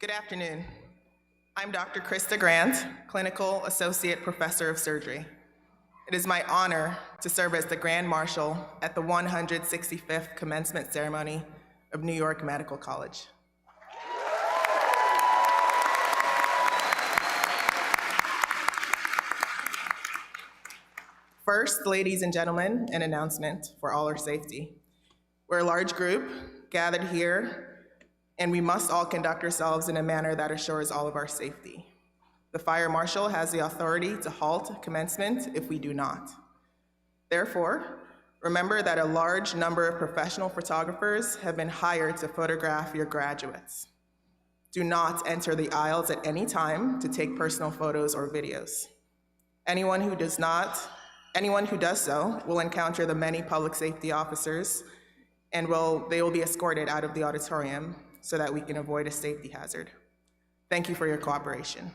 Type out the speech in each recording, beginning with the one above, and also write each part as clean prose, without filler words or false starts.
Good afternoon. I'm Dr. Krista Grant, Clinical Associate Professor of Surgery. It is my honor to serve as the Grand Marshal at the 165th Commencement Ceremony of New York Medical College. First, ladies and gentlemen, an announcement for all our safety. We're a large group gathered here, and we must all conduct ourselves in a manner that assures all of our safety. The Fire Marshal has the authority to halt commencement if we do not. Therefore, remember that a large number of professional photographers have been hired to photograph your graduates. Do not enter the aisles at any time to take personal photos or videos. Anyone who does so will encounter the many public safety officers, and they will be escorted out of the auditorium so that we can avoid a safety hazard. Thank you for your cooperation.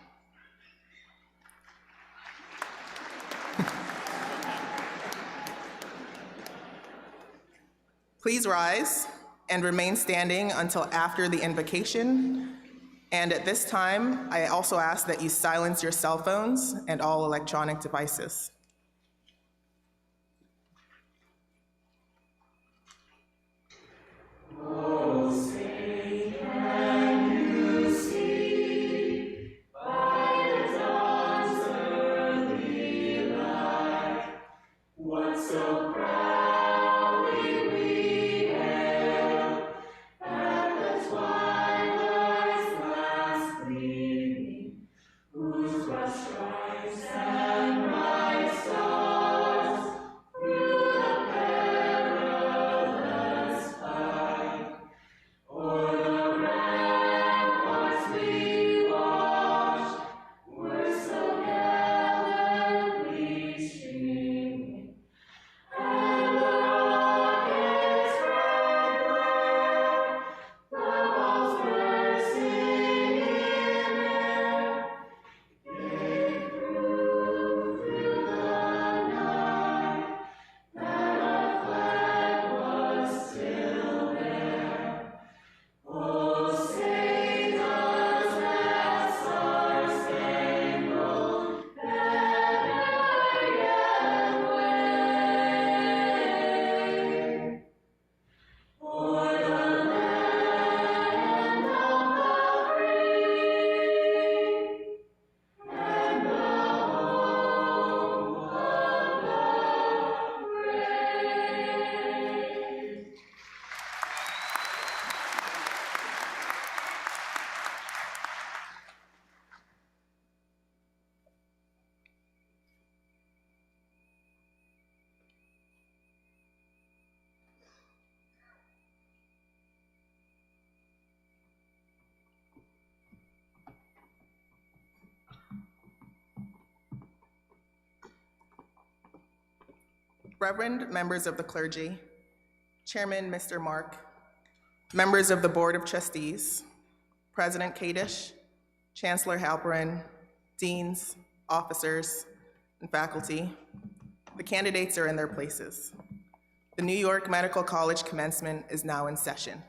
Please rise and remain standing until after the invocation. And at this time, I also ask that you silence your cell phones and all electronic devices. Reverend members of the clergy, Chairman Mr. Mark, members of the Board of Trustees, President Kadish, Chancellor Halperin, deans, officers, and faculty, the candidates are in their places. The New York Medical College commencement is now in session.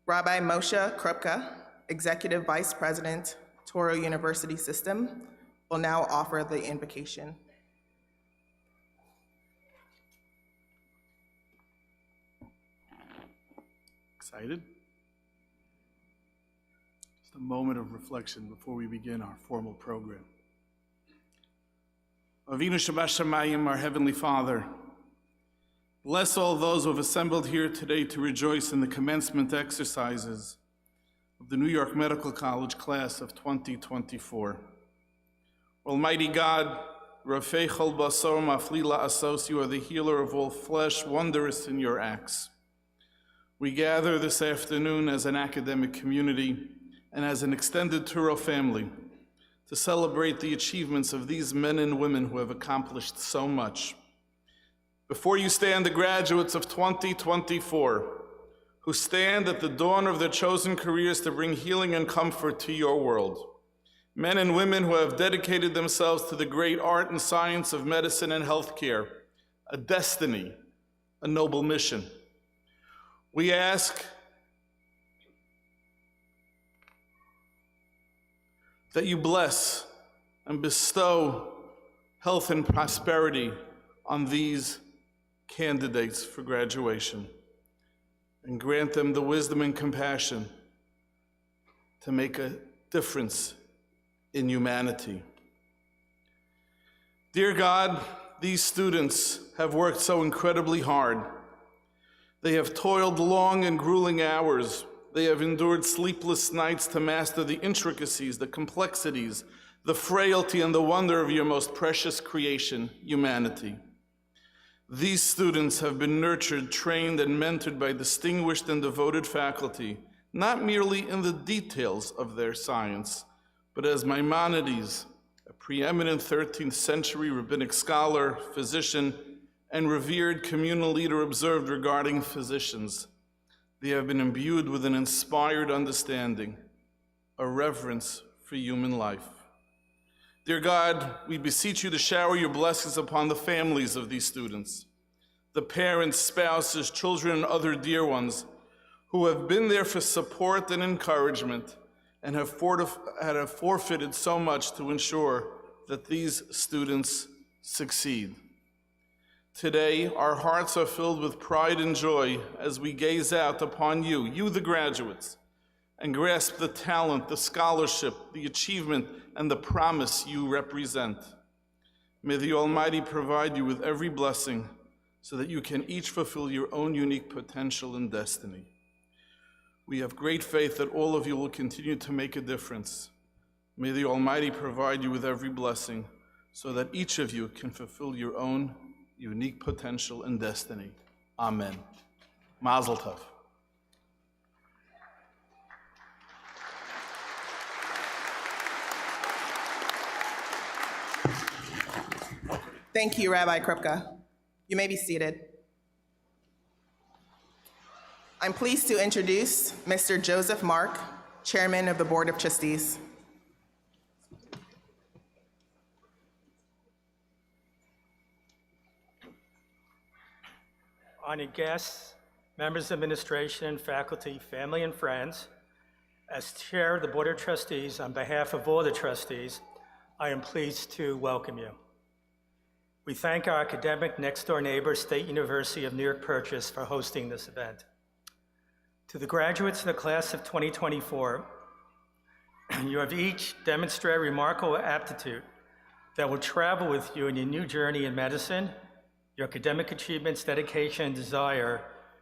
Rabbi Moshe Krupka, Executive Vice President, Touro University System, will now offer the invocation. Excited? Just a moment of reflection before we begin our formal program. Avinu Shabbat our Heavenly Father, bless all those who have assembled here today to rejoice in the commencement exercises of the New York Medical College class of 2024. Almighty God, Rafei Chol Basar Mafli La'asos, you are the healer of all flesh, wondrous in your acts. We gather this afternoon as an academic community and as an extended Touro family to celebrate the achievements of these men and women who have accomplished so much. Before you stand the graduates of 2024, who stand at the dawn of their chosen careers to bring healing and comfort to your world. Men and women who have dedicated themselves to the great art and science of medicine and healthcare, a destiny, a noble mission. We ask that you bless and bestow health and prosperity on these candidates for graduation, and grant them the wisdom and compassion to make a difference in humanity. Dear God, these students have worked so incredibly hard. They have toiled long and grueling hours. They have endured sleepless nights to master the intricacies, the complexities, the frailty, and the wonder of your most precious creation, humanity. These students have been nurtured, trained, and mentored by distinguished and devoted faculty, not merely in the details of their science, but as Maimonides, a preeminent 13th century rabbinic scholar, physician, and revered communal leader, observed regarding physicians. They have been imbued with an inspired understanding, a reverence for human life. Dear God, we beseech you to shower your blessings upon the families of these students, the parents, spouses, children, and other dear ones who have been there for support and encouragement and have forfeited so much to ensure that these students succeed. Today, our hearts are filled with pride and joy as we gaze out upon you, the graduates, and grasp the talent, the scholarship, the achievement, and the promise you represent. May the Almighty provide you with every blessing so that you can each fulfill your own unique potential and destiny. We have great faith that all of you will continue to make a difference. May the Almighty provide you with every blessing so that each of you can fulfill your own unique potential and destiny. Amen. Mazel tov. Thank you, Rabbi Krupka. You may be seated. I'm pleased to introduce Mr. Joseph Mark, Chairman of the Board of Trustees. Honored guests, members of administration, faculty, family, and friends, as Chair of the Board of Trustees, on behalf of all the trustees, I am pleased to welcome you. We thank our academic next-door neighbor, State University of New York Purchase, for hosting this event. To the graduates of the class of 2024, you have each demonstrated remarkable aptitude that will travel with you in your new journey in medicine, your academic achievements, dedication, and desire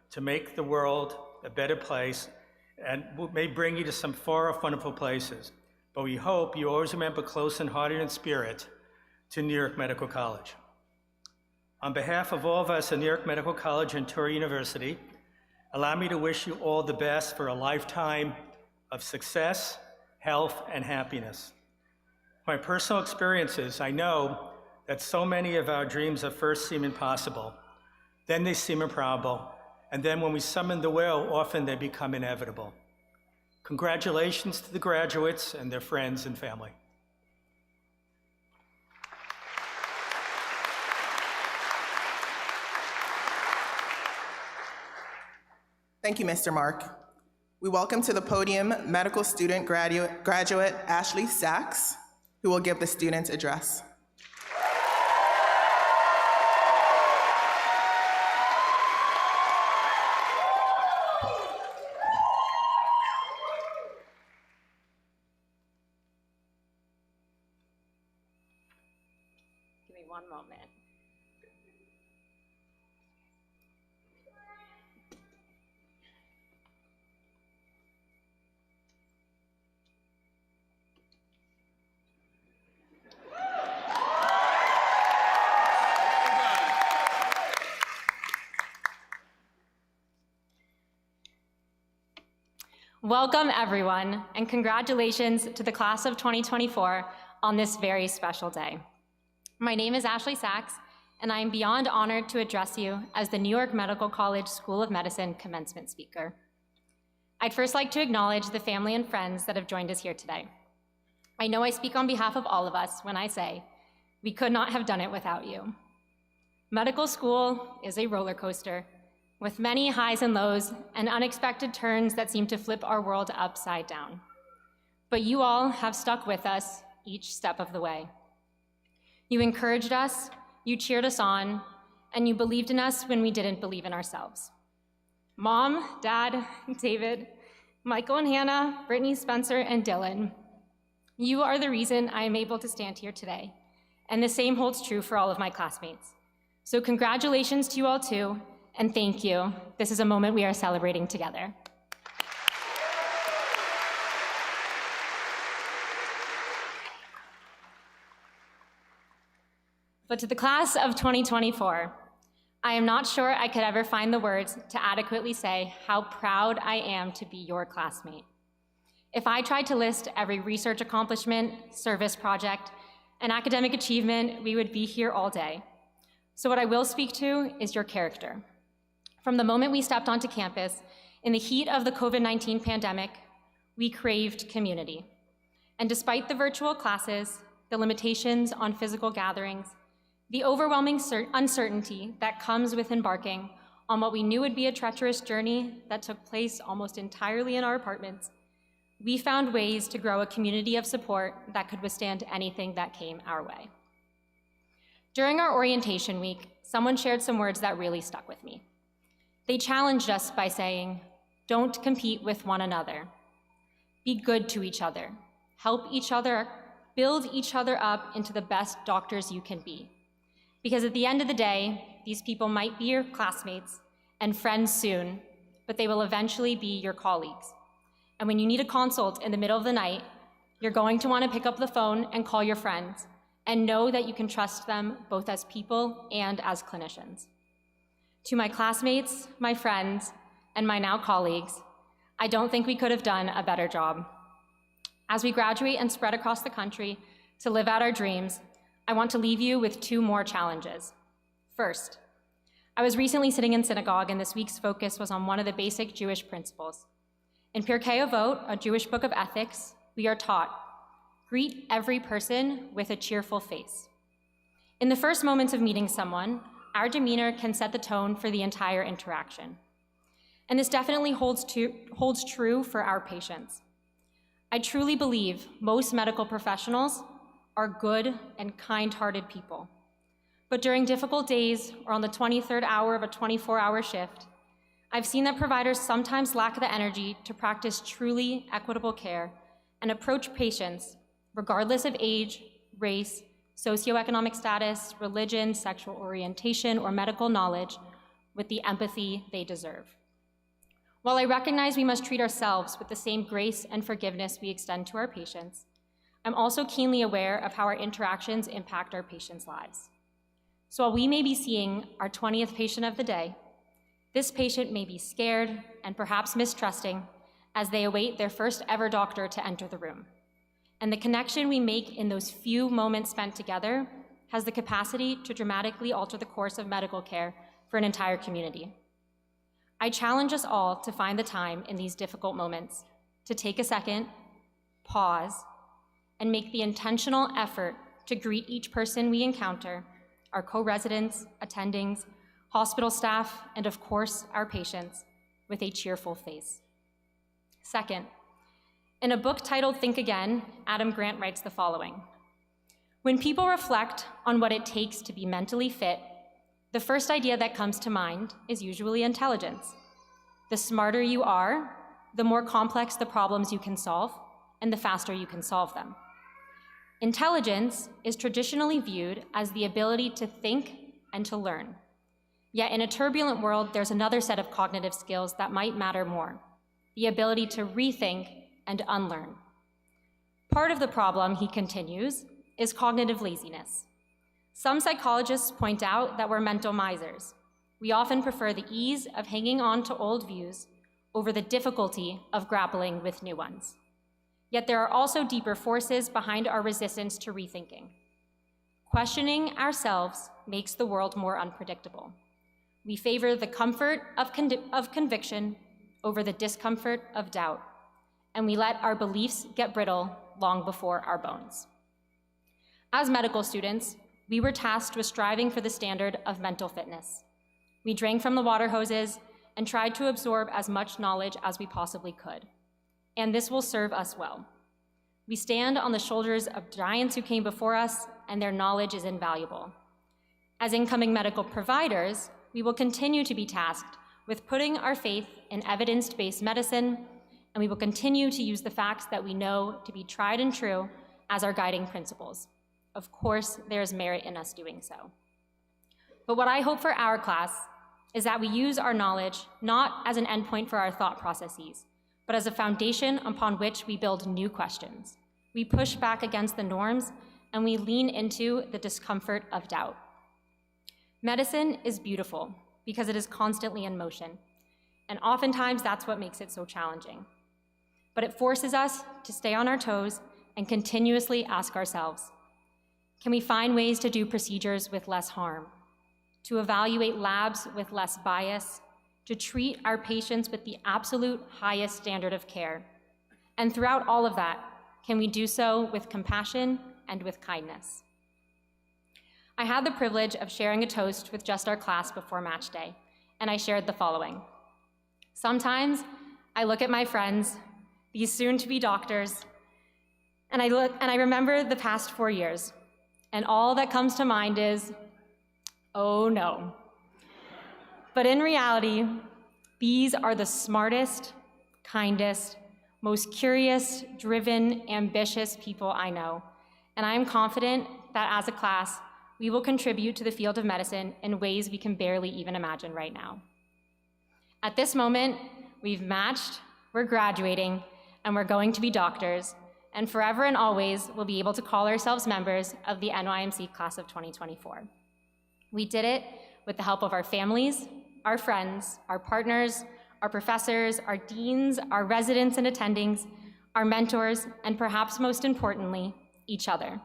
to make the world a better place, and may bring you to some far-off wonderful places. But we hope you always remember close in heart and in spirit to New York Medical College. On behalf of all of us at New York Medical College and Torrey University, allow me to wish you all the best for a lifetime of success, health, and happiness. My personal experiences, I know that so many of our dreams at first seem impossible, then they seem improbable, and then when we summon the will, often they become inevitable. Congratulations to the graduates and their friends and family. Thank you, Mr. Mark. We welcome to the podium medical student graduate Ashley Sachs, who will give the student address. Give me one moment. Welcome, everyone, and congratulations to the class of 2024 on this very special day. My name is Ashley Sachs, and I am beyond honored to address you as the New York Medical College School of Medicine commencement speaker. I'd first like to acknowledge the family and friends that have joined us here today. I know I speak on behalf of all of us when I say we could not have done it without you. Medical school is a roller coaster, with many highs and lows and unexpected turns that seem to flip our world upside down. but you all have stuck with us each step of the way. You encouraged us, you cheered us on, and you believed in us when we didn't believe in ourselves. Mom, Dad, David, Michael and Hannah, Brittany, Spencer, and Dylan, you are the reason I am able to stand here today, and the same holds true for all of my classmates. So congratulations to you all too, and thank you. This is a moment we are celebrating together. But to the class of 2024, I am not sure I could ever find the words to adequately say how proud I am to be your classmate. If I tried to list every research accomplishment, service project, and academic achievement, we would be here all day. So what I will speak to is your character. From the moment we stepped onto campus, in the heat of the COVID-19 pandemic, we craved community. And despite the virtual classes, the limitations on physical gatherings, the overwhelming uncertainty that comes with embarking on what we knew would be a treacherous journey that took place almost entirely in our apartments, we found ways to grow a community of support that could withstand anything that came our way. During our orientation week, someone shared some words that really stuck with me. They challenged us by saying, "Don't compete with one another. Be good to each other. Help each other, build each other up into the best doctors you can be. Because at the end of the day, these people might be your classmates and friends soon, but they will eventually be your colleagues. And when you need a consult in the middle of the night, you're going to want to pick up the phone and call your friends and know that you can trust them both as people and as clinicians." To my classmates, my friends, and my now colleagues, I don't think we could have done a better job. As we graduate and spread across the country to live out our dreams, I want to leave you with 2 more challenges. First, I was recently sitting in synagogue, and this week's focus was on one of the basic Jewish principles. In Pirkei Avot, a Jewish book of ethics, we are taught, greet every person with a cheerful face. In the first moments of meeting someone, our demeanor can set the tone for the entire interaction. And this definitely holds true for our patients. I truly believe most medical professionals are good and kind-hearted people. But during difficult days or on the 23rd hour of a 24-hour shift, I've seen that providers sometimes lack the energy to practice truly equitable care and approach patients, regardless of age, race, socioeconomic status, religion, sexual orientation, or medical knowledge, with the empathy they deserve. While I recognize we must treat ourselves with the same grace and forgiveness we extend to our patients, I'm also keenly aware of how our interactions impact our patients' lives. So while we may be seeing our 20th patient of the day, this patient may be scared and perhaps mistrusting as they await their first ever doctor to enter the room. And the connection we make in those few moments spent together has the capacity to dramatically alter the course of medical care for an entire community. I challenge us all to find the time in these difficult moments to take a second, pause, and make the intentional effort to greet each person we encounter, our co-residents, attendings, hospital staff, and of course, our patients, with a cheerful face. Second, in a book titled Think Again, Adam Grant writes the following: "When people reflect on what it takes to be mentally fit, the first idea that comes to mind is usually intelligence. The smarter you are, the more complex the problems you can solve, and the faster you can solve them. Intelligence is traditionally viewed as the ability to think and to learn. Yet in a turbulent world, there's another set of cognitive skills that might matter more: the ability to rethink and unlearn. Part of the problem," he continues, "is cognitive laziness. Some psychologists point out that we're mental misers. We often prefer the ease of hanging on to old views over the difficulty of grappling with new ones. Yet there are also deeper forces behind our resistance to rethinking. Questioning ourselves makes the world more unpredictable. We favor the comfort of conviction over the discomfort of doubt, and we let our beliefs get brittle long before our bones." As medical students, we were tasked with striving for the standard of mental fitness. We drank from the water hoses and tried to absorb as much knowledge as we possibly could. And this will serve us well. We stand on the shoulders of giants who came before us, and their knowledge is invaluable. As incoming medical providers, we will continue to be tasked with putting our faith in evidence-based medicine, and we will continue to use the facts that we know to be tried and true as our guiding principles. Of course, there is merit in us doing so. But what I hope for our class is that we use our knowledge not as an endpoint for our thought processes, but as a foundation upon which we build new questions. We push back against the norms, and we lean into the discomfort of doubt. Medicine is beautiful because it is constantly in motion, and oftentimes that's what makes it so challenging. But it forces us to stay on our toes and continuously ask ourselves, can we find ways to do procedures with less harm, to evaluate labs with less bias, to treat our patients with the absolute highest standard of care? And throughout all of that, can we do so with compassion and with kindness? I had the privilege of sharing a toast with just our class before match day, and I shared the following. Sometimes I look at my friends, these soon-to-be doctors, and I remember the past 4 years, and all that comes to mind is, oh no. But in reality, these are the smartest, kindest, most curious, driven, ambitious people I know, and I am confident that as a class, we will contribute to the field of medicine in ways we can barely even imagine right now. At this moment, we've matched, we're graduating, and we're going to be doctors, and forever and always we'll be able to call ourselves members of the NYMC class of 2024. We did it with the help of our families, our friends, our partners, our professors, our deans, our residents and attendings, our mentors, and perhaps most importantly, each other.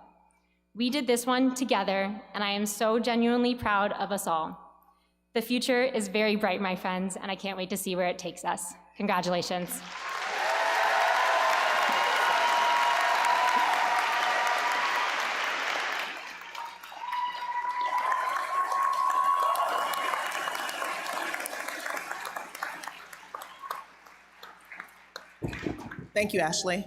We did this one together, and I am so genuinely proud of us all. The future is very bright, my friends, and I can't wait to see where it takes us. Congratulations. Thank you, Ashley.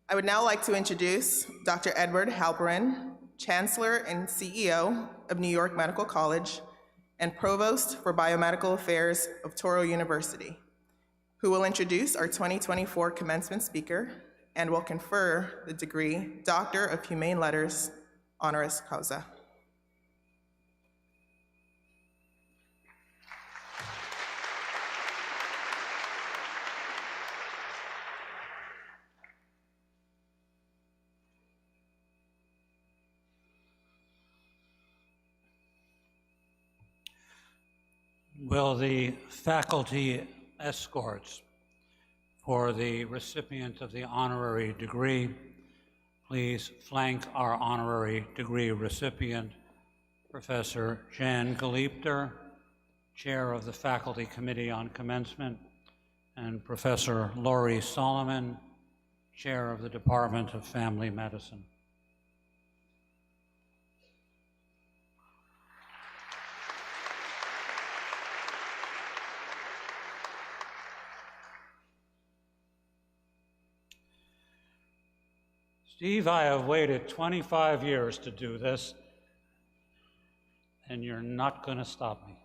I would now like to introduce Dr. Edward Halperin, Chancellor and CEO of New York Medical College and Provost for Biomedical Affairs of Touro University, who will introduce our 2024 commencement speaker and will confer the degree Doctor of Humane Letters, honoris causa. Will the faculty escorts for the recipient of the honorary degree please flank our honorary degree recipient, Professor Jan Galiepter, Chair of the Faculty Committee on Commencement, and Professor Laurie Solomon, Chair of the Department of Family Medicine. Steve, I have waited 25 years to do this, and you're not going to stop me.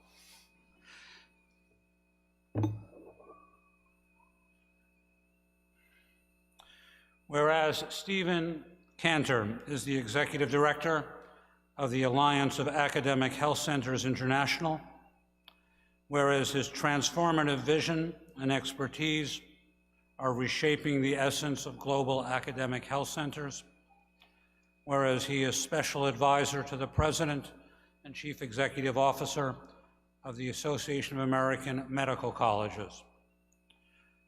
Whereas Stephen Cantor is the Executive Director of the Alliance of Academic Health Centers International, whereas his transformative vision and expertise are reshaping the essence of global academic health centers, whereas he is Special Advisor to the President and Chief Executive Officer of the Association of American Medical Colleges,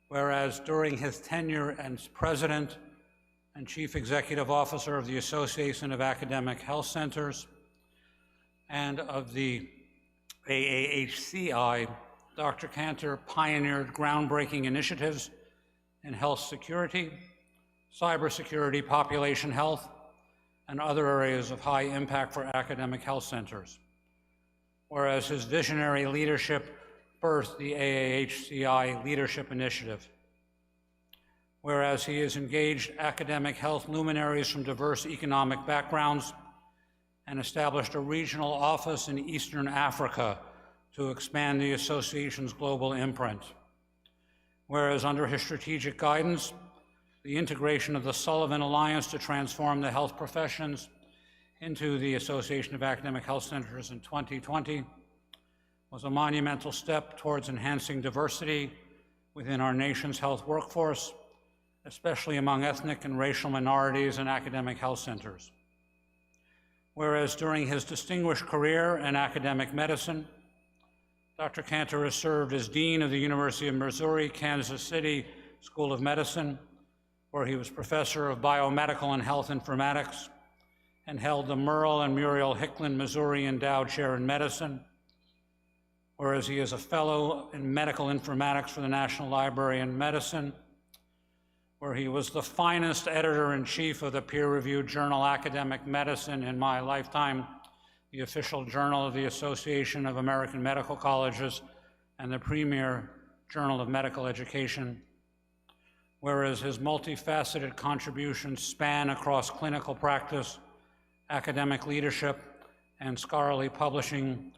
whereas during his tenure as President and Chief Executive Officer of the Association of Academic Health Centers and of the AAHCI, Dr. Cantor pioneered groundbreaking initiatives in health security, cybersecurity, population health, and other areas of high impact for academic health centers. Whereas his visionary leadership birthed the AAHCI Leadership Initiative. whereas he has engaged academic health luminaries from diverse economic backgrounds and established a regional office in Eastern Africa to expand the association's global imprint. Whereas under his strategic guidance, the integration of the Sullivan Alliance to transform the health professions into the Association of Academic Health Centers in 2020 was a monumental step towards enhancing diversity within our nation's health workforce, especially among ethnic and racial minorities in academic health centers. Whereas during his distinguished career in academic medicine, Dr. Cantor has served as Dean of the University of Missouri, Kansas City School of Medicine, where he was Professor of Biomedical and Health Informatics, and held the Merle and Muriel Hicklin, Missouri Endowed Chair in Medicine, whereas he is a Fellow in Medical Informatics for the National Library of Medicine, where he was the finest editor-in-chief of the peer-reviewed journal Academic Medicine in my lifetime, the official journal of the Association of American Medical Colleges, and the premier journal of medical education, whereas his multifaceted contributions span across clinical practice, academic leadership, and scholarly publishing,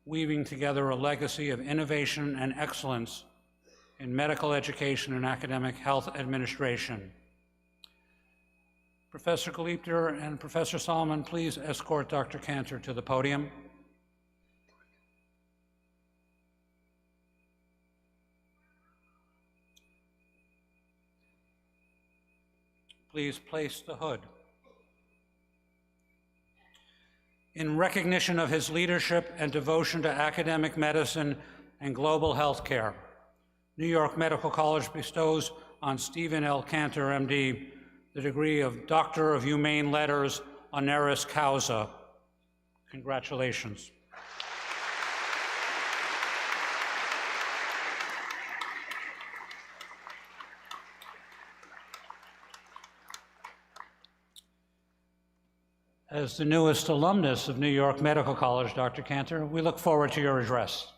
weaving together a legacy of innovation and excellence in medical education and academic health administration. Professor Gleipter and Professor Solomon, please escort Dr. Cantor to the podium. Please place the hood. In recognition of his leadership and devotion to academic medicine and global health care, New York Medical College bestows on Stephen L. Cantor, MD, the degree of Doctor of Humane Letters honoris causa. Congratulations. As the newest alumnus of New York Medical College, Dr. Cantor, we look forward to your address.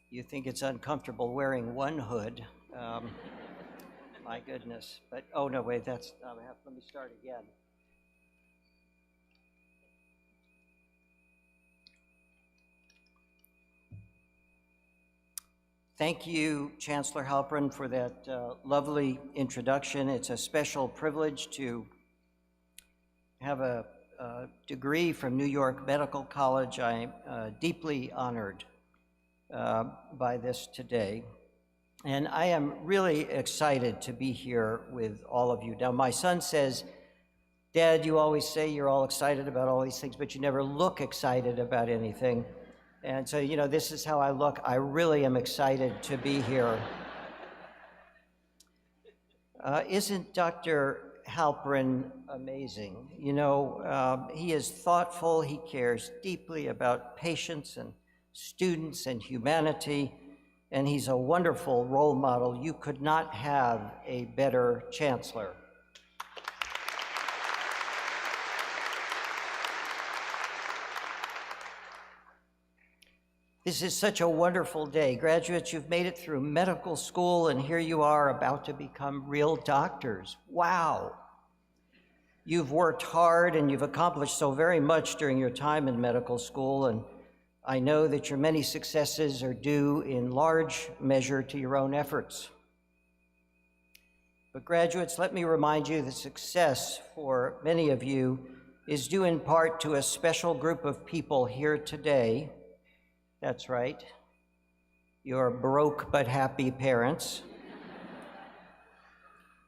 You think it's uncomfortable wearing one hood. My goodness. But, oh no, wait, that's, let me start again. Thank you, Chancellor Halperin, for that lovely introduction. It's a special privilege to have a degree from New York Medical College. I'm deeply honored by this today. And I am really excited to be here with all of you. Now, my son says, Dad, you always say you're all excited about all these things, but you never look excited about anything. And so, you know, this is how I look. I really am excited to be here. Isn't Dr. Halperin amazing? You know, he is thoughtful. He cares deeply about patients and students and humanity. And he's a wonderful role model. You could not have a better chancellor. This is such a wonderful day. Graduates, you've made it through medical school, and here you are about to become real doctors. Wow. You've worked hard, and you've accomplished so very much during your time in medical school, and I know that your many successes are due in large measure to your own efforts. But graduates, let me remind you that success for many of you is due in part to a special group of people here today. That's right, your broke but happy parents.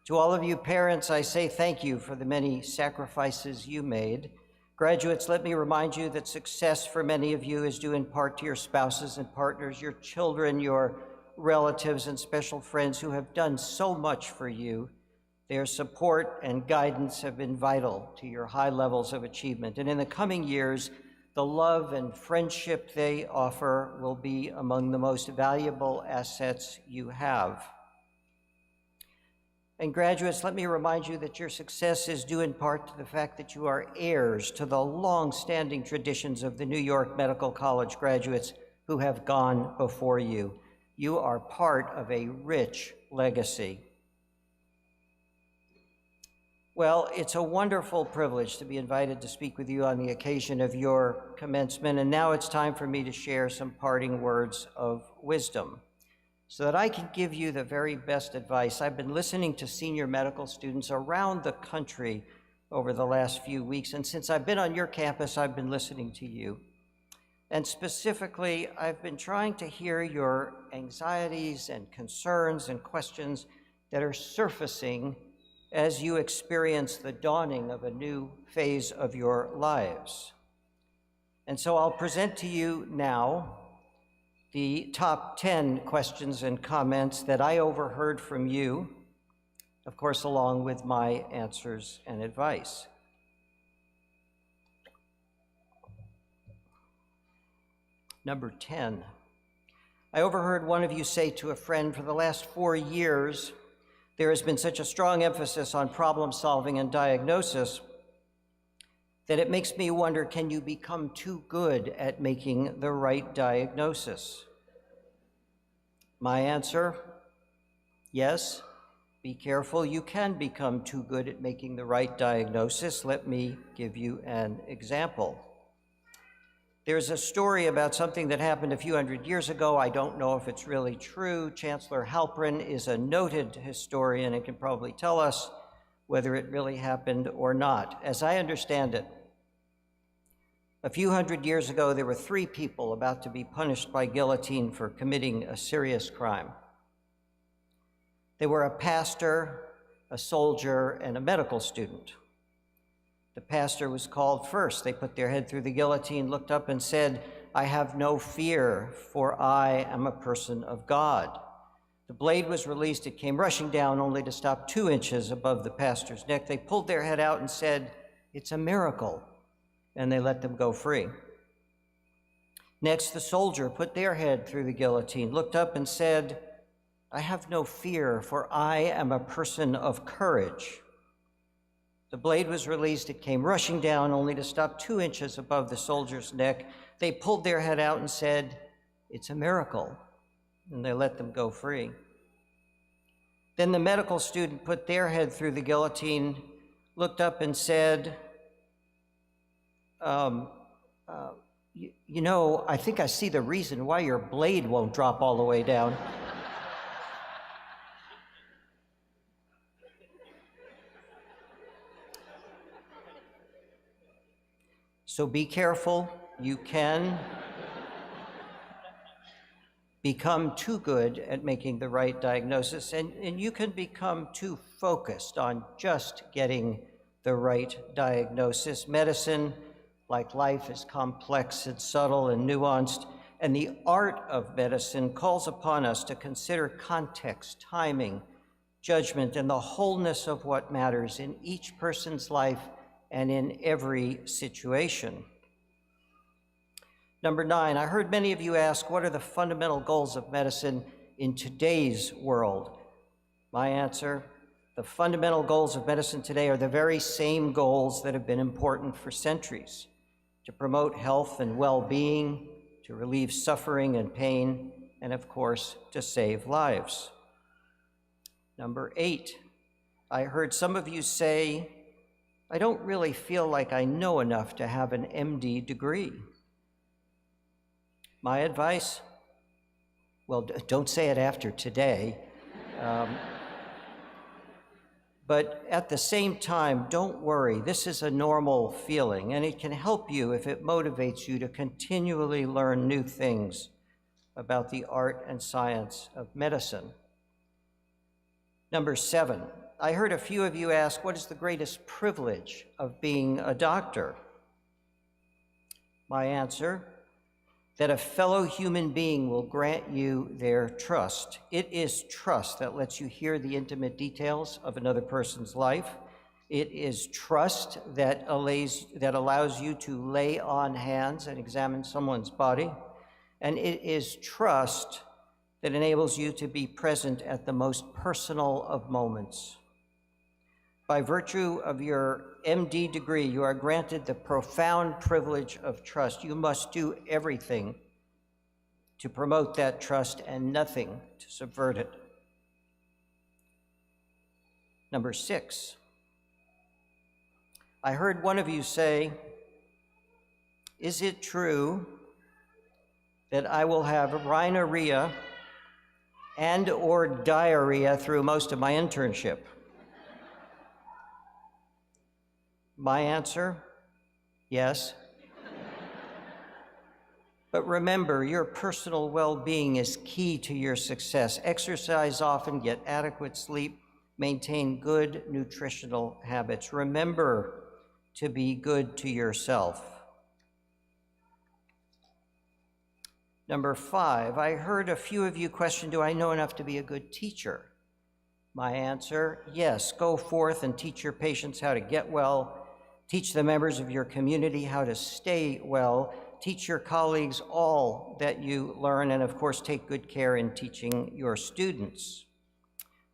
To all of you parents, I say thank you for the many sacrifices you made. Graduates, let me remind you that success for many of you is due in part to your spouses and partners, your children, your relatives, and special friends who have done so much for you. Their support and guidance have been vital to your high levels of achievement. And in the coming years, The love and friendship they offer will be among the most valuable assets you have. And graduates, let me remind you that your success is due in part to the fact that you are heirs to the long-standing traditions of the New York Medical College graduates who have gone before you. You are part of a rich legacy. Well, it's a wonderful privilege to be invited to speak with you on the occasion of your commencement, and now it's time for me to share some parting words of wisdom so that I can give you the very best advice. I've been listening to senior medical students around the country over the last few weeks, and since I've been on your campus, I've been listening to you. And specifically, I've been trying to hear your anxieties and concerns and questions that are surfacing as you experience the dawning of a new phase of your lives. And so I'll present to you now the top 10 questions and comments that I overheard from you, of course, along with my answers and advice. Number 10, I overheard one of you say to a friend, for the last 4 years, there has been such a strong emphasis on problem solving and diagnosis that it makes me wonder, can you become too good at making the right diagnosis? My answer, yes. Be careful, you can become too good at making the right diagnosis. Let me give you an example. There's a story about something that happened a few hundred years ago. I don't know if it's really true. Chancellor Halpern is a noted historian and can probably tell us whether it really happened or not. As I understand it, a few hundred years ago, there were 3 people about to be punished by guillotine for committing a serious crime. They were a pastor, a soldier, and a medical student. The pastor was called first. They put their head through the guillotine, looked up and said, "I have no fear, for I am a person of God." The blade was released. It came rushing down only to stop 2 inches above the pastor's neck. They pulled their head out and said, "It's a miracle," and they let them go free. Next, the soldier put their head through the guillotine, looked up and said, "I have no fear, for I am a person of courage." The blade was released. It came rushing down only to stop 2 inches above the soldier's neck. They pulled their head out and said, "It's a miracle," and they let them go free. Then the medical student put their head through the guillotine, looked up and said, you know, I think I see the reason why your blade won't drop all the way down. So be careful. You can become too good at making the right diagnosis, and you can become too focused on just getting the right diagnosis. Medicine, like life, is complex and subtle and nuanced, and the art of medicine calls upon us to consider context, timing, judgment, and the wholeness of what matters in each person's life and in every situation. Number 9, I heard many of you ask, what are the fundamental goals of medicine in today's world? My answer, the fundamental goals of medicine today are the very same goals that have been important for centuries: to promote health and well-being, to relieve suffering and pain, and of course, to save lives. Number 8, I heard some of you say, I don't really feel like I know enough to have an MD degree. My advice, well, don't say it after today. But at the same time, don't worry. This is a normal feeling, and it can help you if it motivates you to continually learn new things about the art and science of medicine. Number 7, I heard a few of you ask, what is the greatest privilege of being a doctor? My answer, that a fellow human being will grant you their trust. It is trust that lets you hear the intimate details of another person's life. It is trust that allows you to lay on hands and examine someone's body. And it is trust that enables you to be present at the most personal of moments. By virtue of your MD degree, you are granted the profound privilege of trust. You must do everything to promote that trust and nothing to subvert it. Number 6, I heard one of you say, "Is it true that I will have rhinorrhea and or diarrhea through most of my internship?" My answer, yes. But remember, your personal well-being is key to your success. Exercise often, get adequate sleep, maintain good nutritional habits. Remember to be good to yourself. Number 5, I heard a few of you question, do I know enough to be a good teacher? My answer, yes. Go forth and teach your patients how to get well. Teach the members of your community how to stay well. Teach your colleagues all that you learn, and of course, take good care in teaching your students.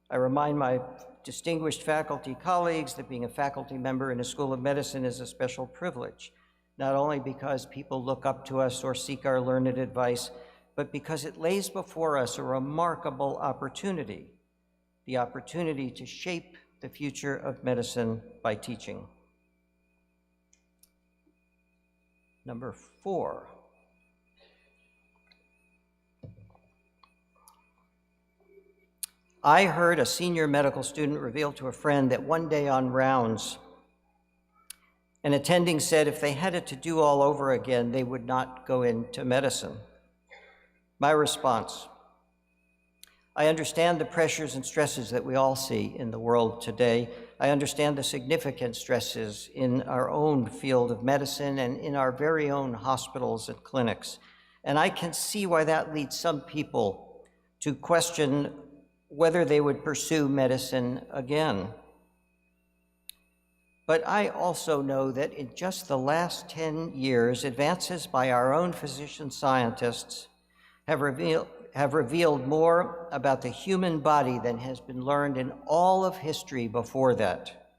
I remind my distinguished faculty colleagues that being a faculty member in a school of medicine is a special privilege, not only because people look up to us or seek our learned advice, but because it lays before us a remarkable opportunity, the opportunity to shape the future of medicine by teaching. Number 4, I heard a senior medical student reveal to a friend that one day on rounds, an attending said if they had it to do all over again, they would not go into medicine. My response, I understand the pressures and stresses that we all see in the world today. I understand the significant stresses in our own field of medicine and in our very own hospitals and clinics. And I can see why that leads some people to question whether they would pursue medicine again. But I also know that in just the last 10 years, advances by our own physician scientists have revealed more about the human body than has been learned in all of history before that.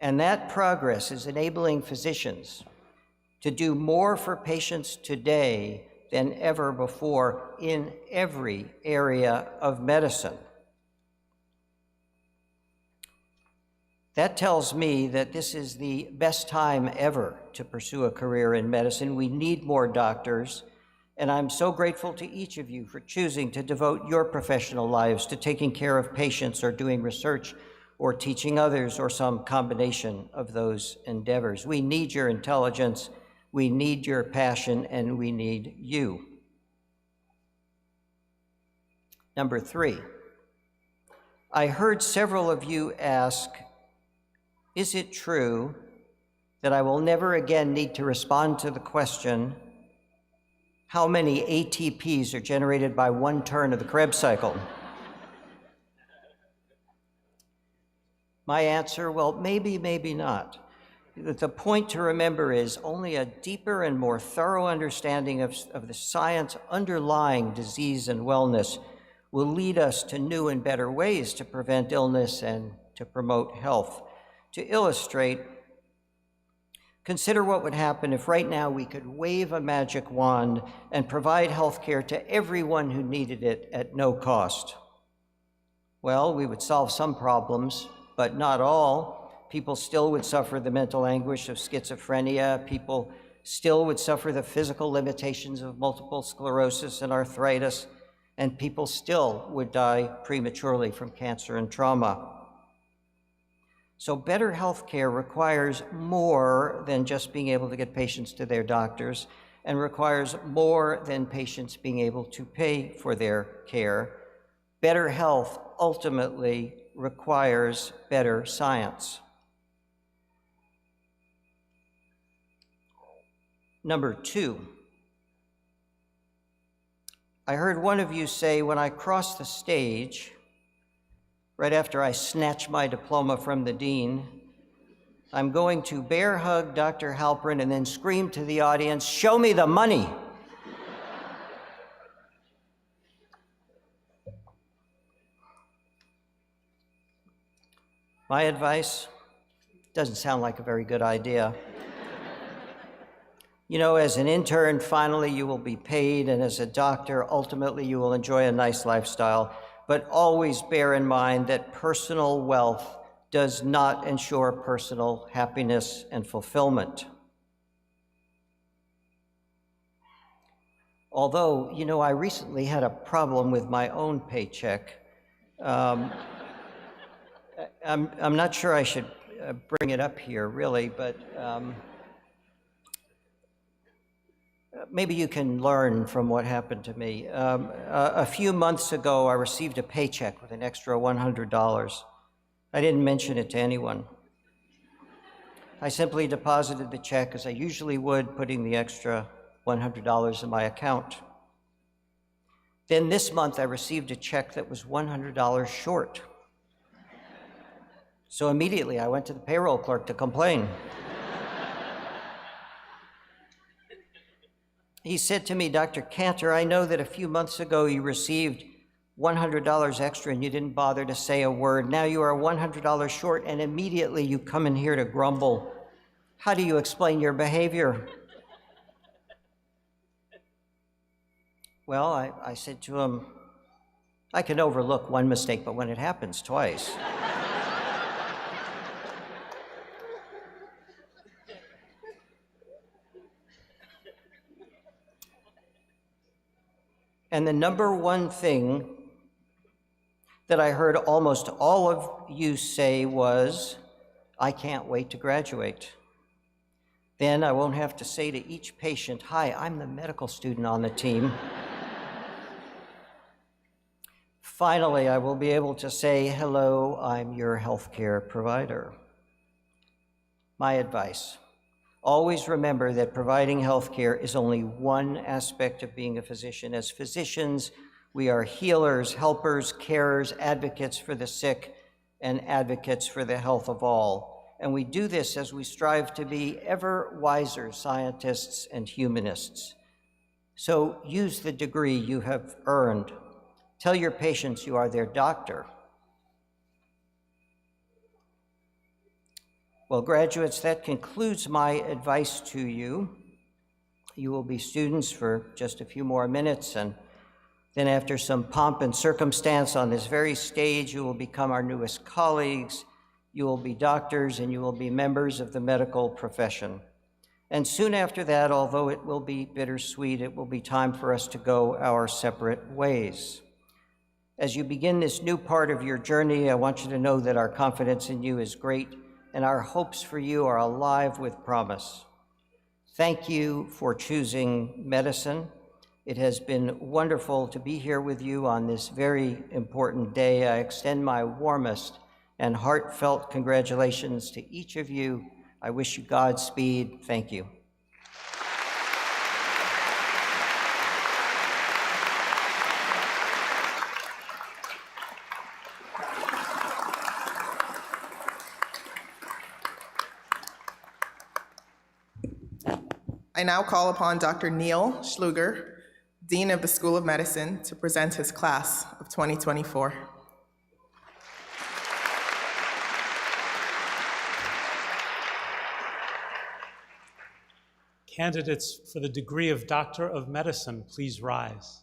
And that progress is enabling physicians to do more for patients today than ever before in every area of medicine. That tells me that this is the best time ever to pursue a career in medicine. We need more doctors. And I'm so grateful to each of you for choosing to devote your professional lives to taking care of patients or doing research or teaching others or some combination of those endeavors. We need your intelligence, we need your passion, and we need you. Number 3, I heard several of you ask, is it true that I will never again need to respond to the question, how many ATPs are generated by one turn of the Krebs cycle? My answer, well, maybe, maybe not. The point to remember is only a deeper and more thorough understanding of the science underlying disease and wellness will lead us to new and better ways to prevent illness and to promote health. To illustrate, consider what would happen if right now we could wave a magic wand and provide health care to everyone who needed it at no cost. Well, we would solve some problems, but not all. People still would suffer the mental anguish of schizophrenia. People still would suffer the physical limitations of multiple sclerosis and arthritis. And people still would die prematurely from cancer and trauma. So better health care requires more than just being able to get patients to their doctors, and requires more than patients being able to pay for their care. Better health ultimately requires better science. Number 2, I heard one of you say, when I cross the stage, right after I snatch my diploma from the dean, I'm going to bear hug Dr. Halperin and then scream to the audience, "Show me the money." My advice doesn't sound like a very good idea. You know, as an intern, finally you will be paid, and as a doctor, ultimately you will enjoy a nice lifestyle. But always bear in mind that personal wealth does not ensure personal happiness and fulfillment. Although, you know, I recently had a problem with my own paycheck. I'm not sure I should bring it up here, really, but maybe you can learn from what happened to me. A few months ago, I received a paycheck with an extra $100. I didn't mention it to anyone. I simply deposited the check as I usually would, putting the extra $100 in my account. Then this month, I received a check that was $100 short. So immediately, I went to the payroll clerk to complain. He said to me, "Dr. Cantor, I know that a few months ago you received $100 extra and you didn't bother to say a word. Now you are $100 short and immediately you come in here to grumble. How do you explain your behavior?" Well, I said to him, "I can overlook one mistake, but when it happens twice." And the number one thing that I heard almost all of you say was, "I can't wait to graduate." Then I won't have to say to each patient, "Hi, I'm the medical student on the team." Finally, I will be able to say, "Hello, I'm your healthcare provider." My advice: always remember that providing healthcare is only one aspect of being a physician. As physicians, we are healers, helpers, carers, advocates for the sick, and advocates for the health of all. And we do this as we strive to be ever wiser scientists and humanists. So use the degree you have earned. Tell your patients you are their doctor. Well, graduates, that concludes my advice to you. You will be students for just a few more minutes, and then after some pomp and circumstance on this very stage, you will become our newest colleagues, you will be doctors, and you will be members of the medical profession. And soon after that, although it will be bittersweet, it will be time for us to go our separate ways. As you begin this new part of your journey, I want you to know that our confidence in you is great, and our hopes for you are alive with promise. Thank you for choosing medicine. It has been wonderful to be here with you on this very important day. I extend my warmest and heartfelt congratulations to each of you. I wish you Godspeed. Thank you. I now call upon Dr. Neil Schluger, Dean of the School of Medicine, to present his class of 2024. Candidates for the degree of Doctor of Medicine, please rise.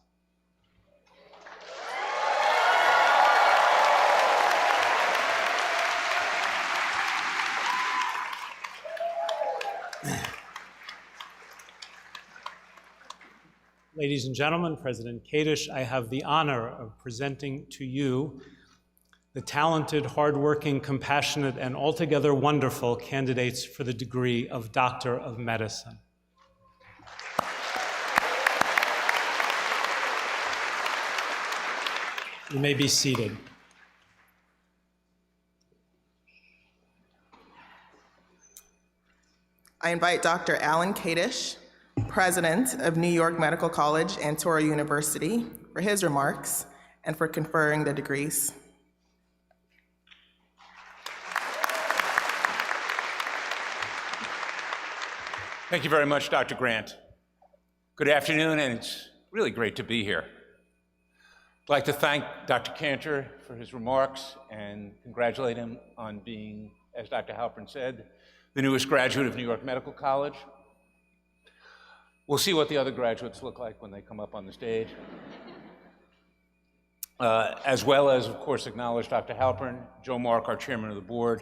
Ladies and gentlemen, President Kadish, I have the honor of presenting to you the talented, hardworking, compassionate, and altogether wonderful candidates for the degree of Doctor of Medicine. You may be seated. I invite Dr. Alan Kadish, President of New York Medical College and Touro University, for his remarks and for conferring the degrees. Thank you very much, Dr. Grant. Good afternoon, and it's really great to be here. I'd like to thank Dr. Cantor for his remarks and congratulate him on being, as Dr. Halpern said, the newest graduate of New York Medical College. We'll see what the other graduates look like when they come up on the stage. As well as, of course, acknowledge Dr. Halpern, Joe Mark, our chairman of the board,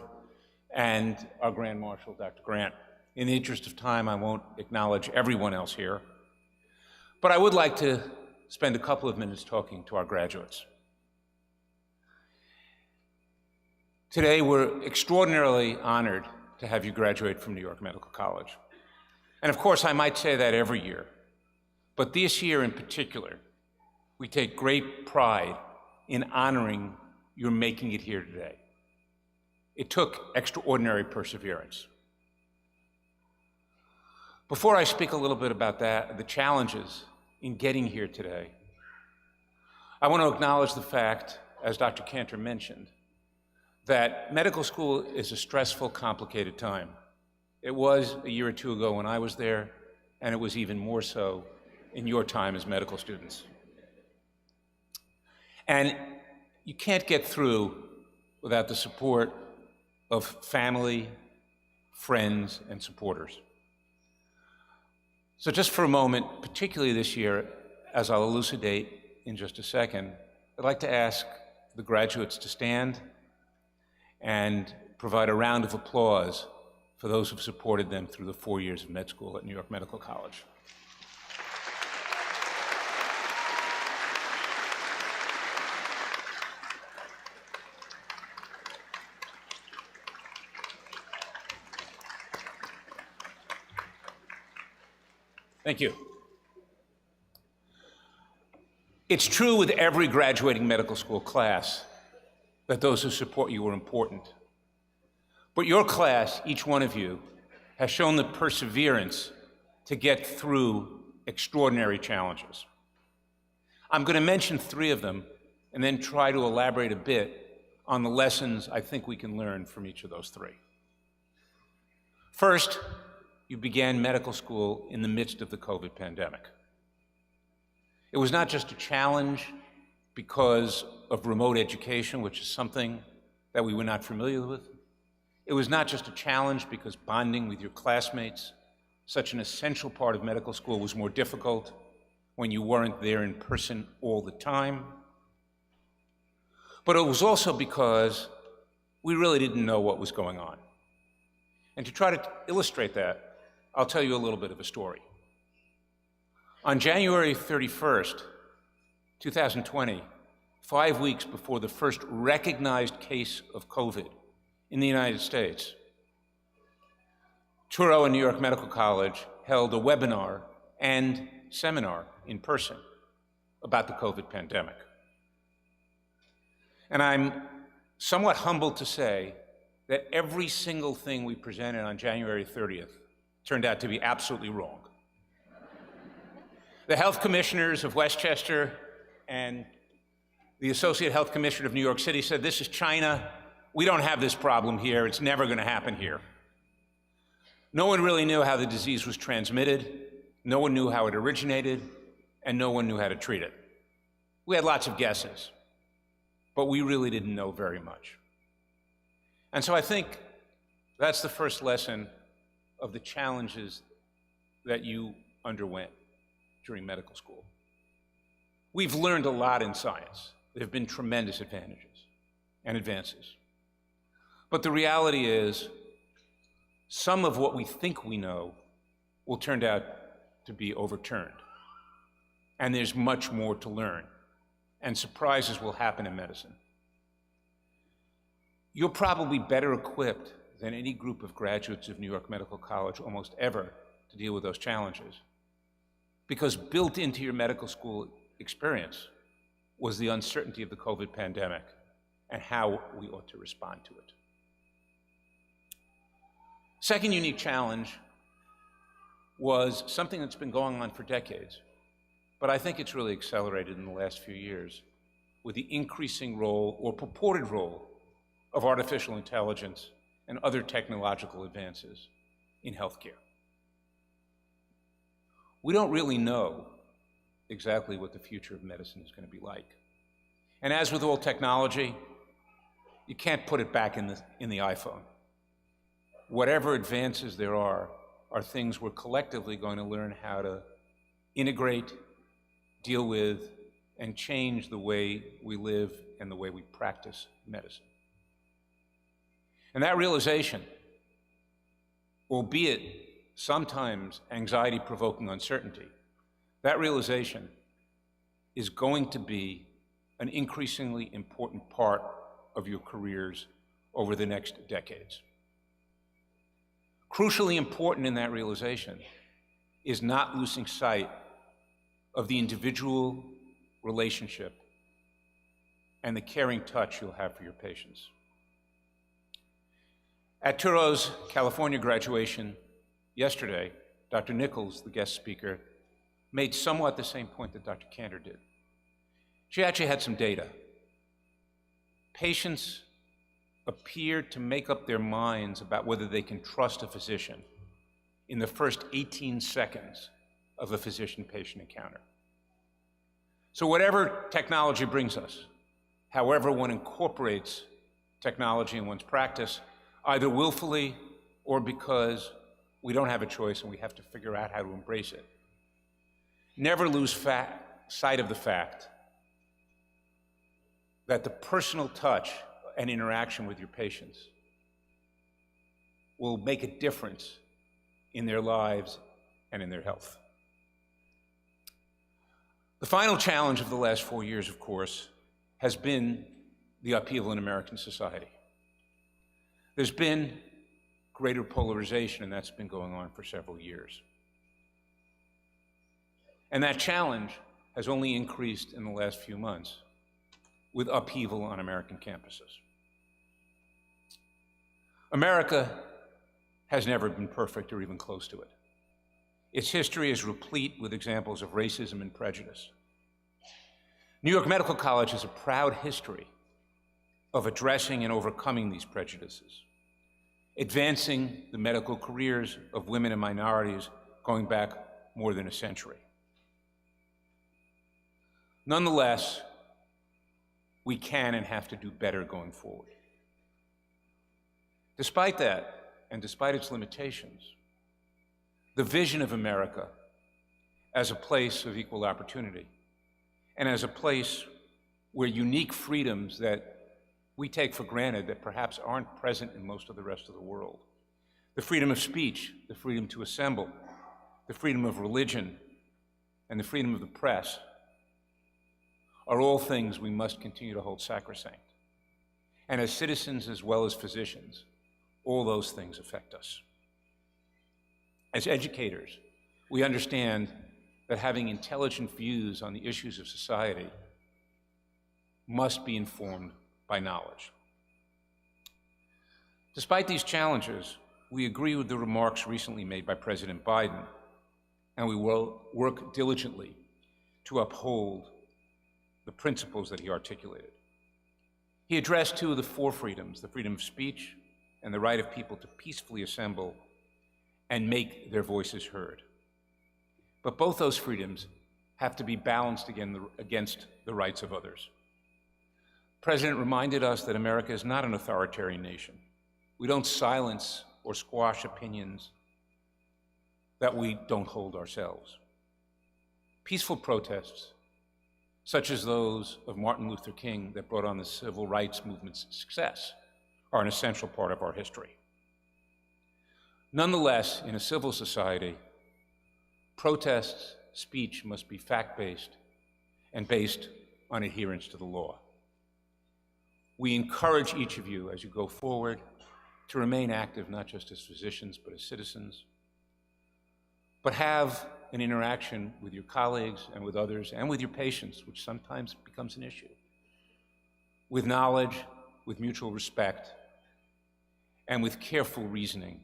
and our Grand Marshal, Dr. Grant. In the interest of time, I won't acknowledge everyone else here, but I would like to spend a couple of minutes talking to our graduates. Today, we're extraordinarily honored to have you graduate from New York Medical College. And of course, I might say that every year, but this year in particular, we take great pride in honoring your making it here today. It took extraordinary perseverance. Before I speak a little bit about that, the challenges in getting here today, I want to acknowledge the fact, as Dr. Cantor mentioned, that medical school is a stressful, complicated time. It was a year or two ago when I was there, and it was even more so in your time as medical students. And you can't get through without the support of family, friends, and supporters. So just for a moment, particularly this year, as I'll elucidate in just a second, I'd like to ask the graduates to stand and provide a round of applause for those who've supported them through the 4 years of med school at New York Medical College. Thank you. It's true with every graduating medical school class that those who support you are important. But your class, each one of you, has shown the perseverance to get through extraordinary challenges. I'm going to mention 3 of them and then try to elaborate a bit on the lessons I think we can learn from each of those 3. First, you began medical school in the midst of the COVID pandemic. It was not just a challenge because of remote education, which is something that we were not familiar with. It was not just a challenge because bonding with your classmates, such an essential part of medical school, was more difficult when you weren't there in person all the time. But it was also because we really didn't know what was going on. And to try to illustrate that, I'll tell you a little bit of a story. On January 31st, 2020, 5 weeks before the first recognized case of COVID in the United States, Touro and New York Medical College held a webinar and seminar in person about the COVID pandemic. And I'm somewhat humbled to say that every single thing we presented on January 30th turned out to be absolutely wrong. The health commissioners of Westchester and the Associate Health Commissioner of New York City said, "This is China. We don't have this problem here. It's never going to happen here." No one really knew how the disease was transmitted. No one knew how it originated, and no one knew how to treat it. We had lots of guesses, but we really didn't know very much. And so I think that's the first lesson of the challenges that you underwent during medical school. We've learned a lot in science. There have been tremendous advantages and advances. But the reality is, some of what we think we know will turn out to be overturned. And there's much more to learn. And surprises will happen in medicine. You're probably better equipped than any group of graduates of New York Medical College almost ever to deal with those challenges. Because built into your medical school experience was the uncertainty of the COVID pandemic and how we ought to respond to it. Second unique challenge was something that's been going on for decades, but I think it's really accelerated in the last few years with the increasing role or purported role of artificial intelligence and other technological advances in healthcare. we don't really know exactly what the future of medicine is going to be like. And as with all technology, you can't put it back in the iPhone. Whatever advances there are things we're collectively going to learn how to integrate, deal with, and change the way we live and the way we practice medicine. And that realization, albeit sometimes anxiety-provoking uncertainty, that realization is going to be an increasingly important part of your careers over the next decades. Crucially important in that realization is not losing sight of the individual relationship and the caring touch you'll have for your patients. At Turo's California graduation yesterday, Dr. Nichols, the guest speaker, made somewhat the same point that Dr. Cantor did. She actually had some data. Patients appear to make up their minds about whether they can trust a physician in the first 18 seconds of a physician-patient encounter. So whatever technology brings us, however one incorporates technology in one's practice, either willfully or because we don't have a choice and we have to figure out how to embrace it, never lose sight of the fact that the personal touch and interaction with your patients will make a difference in their lives and in their health. The final challenge of the last 4 years, of course, has been the upheaval in American society. There's been greater polarization, and that's been going on for several years. And that challenge has only increased in the last few months with upheaval on American campuses. America has never been perfect or even close to it. Its history is replete with examples of racism and prejudice. New York Medical College has a proud history of addressing and overcoming these prejudices, advancing the medical careers of women and minorities going back more than a century. Nonetheless, we can and have to do better going forward. Despite that, and despite its limitations, the vision of America as a place of equal opportunity and as a place where unique freedoms that we take for granted that perhaps aren't present in most of the rest of the world, the freedom of speech, the freedom to assemble, the freedom of religion, and the freedom of the press, are all things we must continue to hold sacrosanct. And as citizens as well as physicians, all those things affect us. As educators, we understand that having intelligent views on the issues of society must be informed by knowledge. Despite these challenges, we agree with the remarks recently made by President Biden, and we will work diligently to uphold the principles that he articulated. He addressed two of the four freedoms, the freedom of speech and the right of people to peacefully assemble and make their voices heard. But both those freedoms have to be balanced against the rights of others. The President reminded us that America is not an authoritarian nation. We don't silence or squash opinions that we don't hold ourselves. Peaceful protests, such as those of Martin Luther King that brought on the civil rights movement's success, are an essential part of our history. Nonetheless, in a civil society, protests, speech must be fact-based and based on adherence to the law. We encourage each of you as you go forward to remain active, not just as physicians, but as citizens, but have an interaction with your colleagues and with others and with your patients, which sometimes becomes an issue, with knowledge, with mutual respect, and with careful reasoning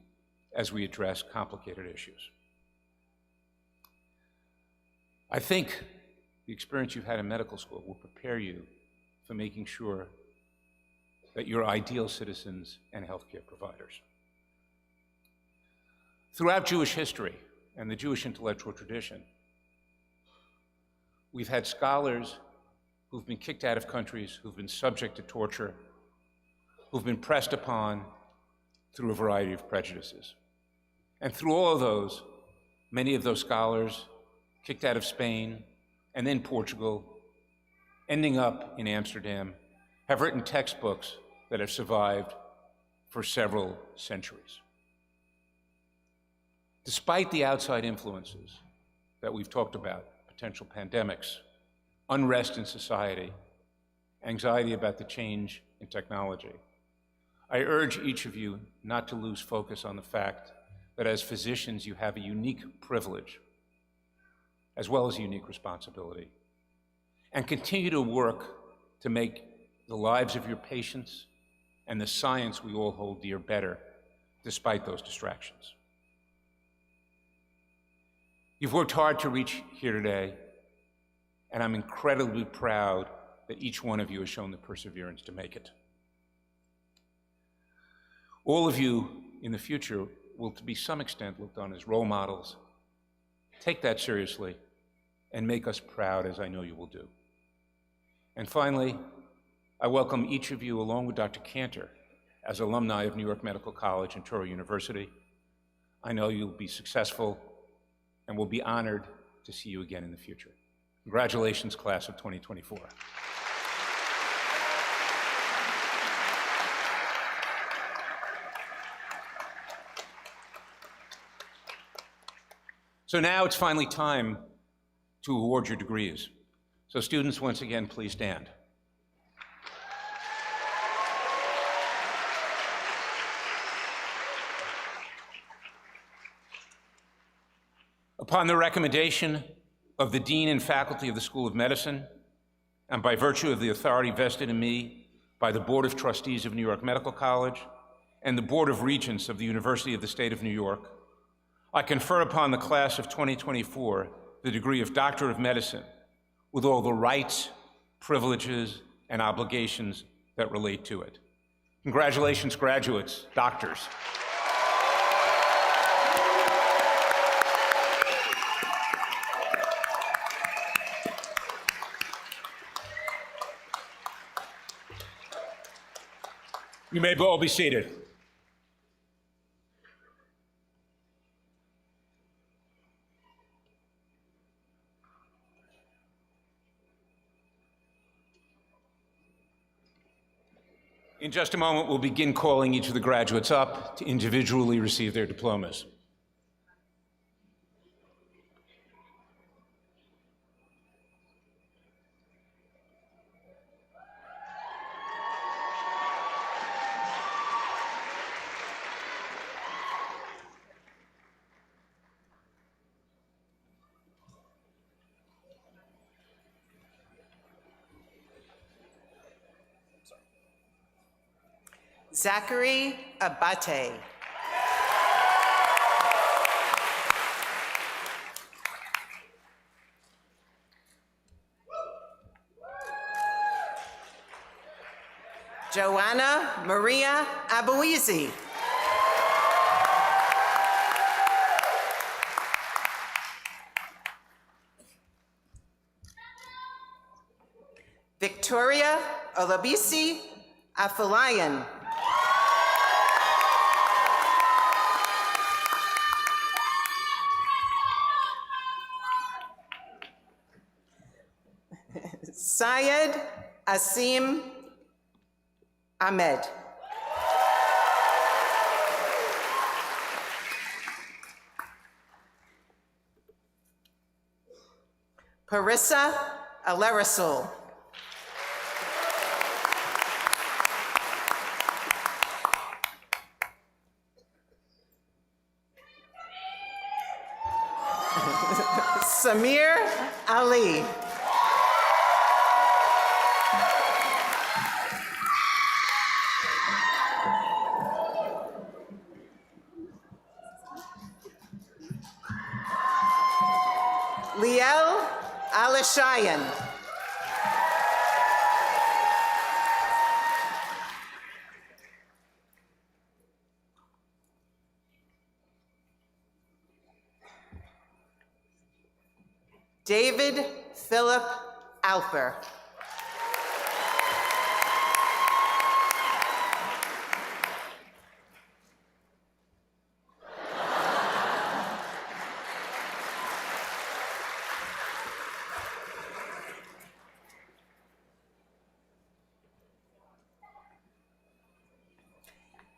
as we address complicated issues. I think the experience you've had in medical school will prepare you for making sure that you're ideal citizens and healthcare providers. Throughout Jewish history, and the Jewish intellectual tradition. We've had scholars who've been kicked out of countries, who've been subject to torture, who've been pressed upon through a variety of prejudices. And through all of those, many of those scholars kicked out of Spain and then Portugal, ending up in Amsterdam, have written textbooks that have survived for several centuries. Despite the outside influences that we've talked about, potential pandemics, unrest in society, anxiety about the change in technology, I urge each of you not to lose focus on the fact that as physicians you have a unique privilege as well as a unique responsibility, and continue to work to make the lives of your patients and the science we all hold dear better despite those distractions. You've worked hard to reach here today, and I'm incredibly proud that each one of you has shown the perseverance to make it. All of you in the future will, to be some extent, looked on as role models. Take that seriously and make us proud, as I know you will do. And finally, I welcome each of you, along with Dr. Cantor, as alumni of New York Medical College and Touro University. I know you'll be successful and we'll be honored to see you again in the future. Congratulations, class of 2024. So now it's finally time to award your degrees. So students, once again, please stand. Upon the recommendation of the Dean and faculty of the School of Medicine, and by virtue of the authority vested in me by the Board of Trustees of New York Medical College and the Board of Regents of the University of the State of New York, I confer upon the class of 2024 the degree of Doctor of Medicine with all the rights, privileges, and obligations that relate to it. Congratulations, graduates, doctors. You may all be seated. In just a moment, we'll begin calling each of the graduates up to individually receive their diplomas. Zachary Abate. Joanna Maria Abuizi. Victoria Olabisi Afolayan. Syed Asim Ahmed. Parissa Alerisul. Samir Ali. Liel Alishayan. David Philip Alper.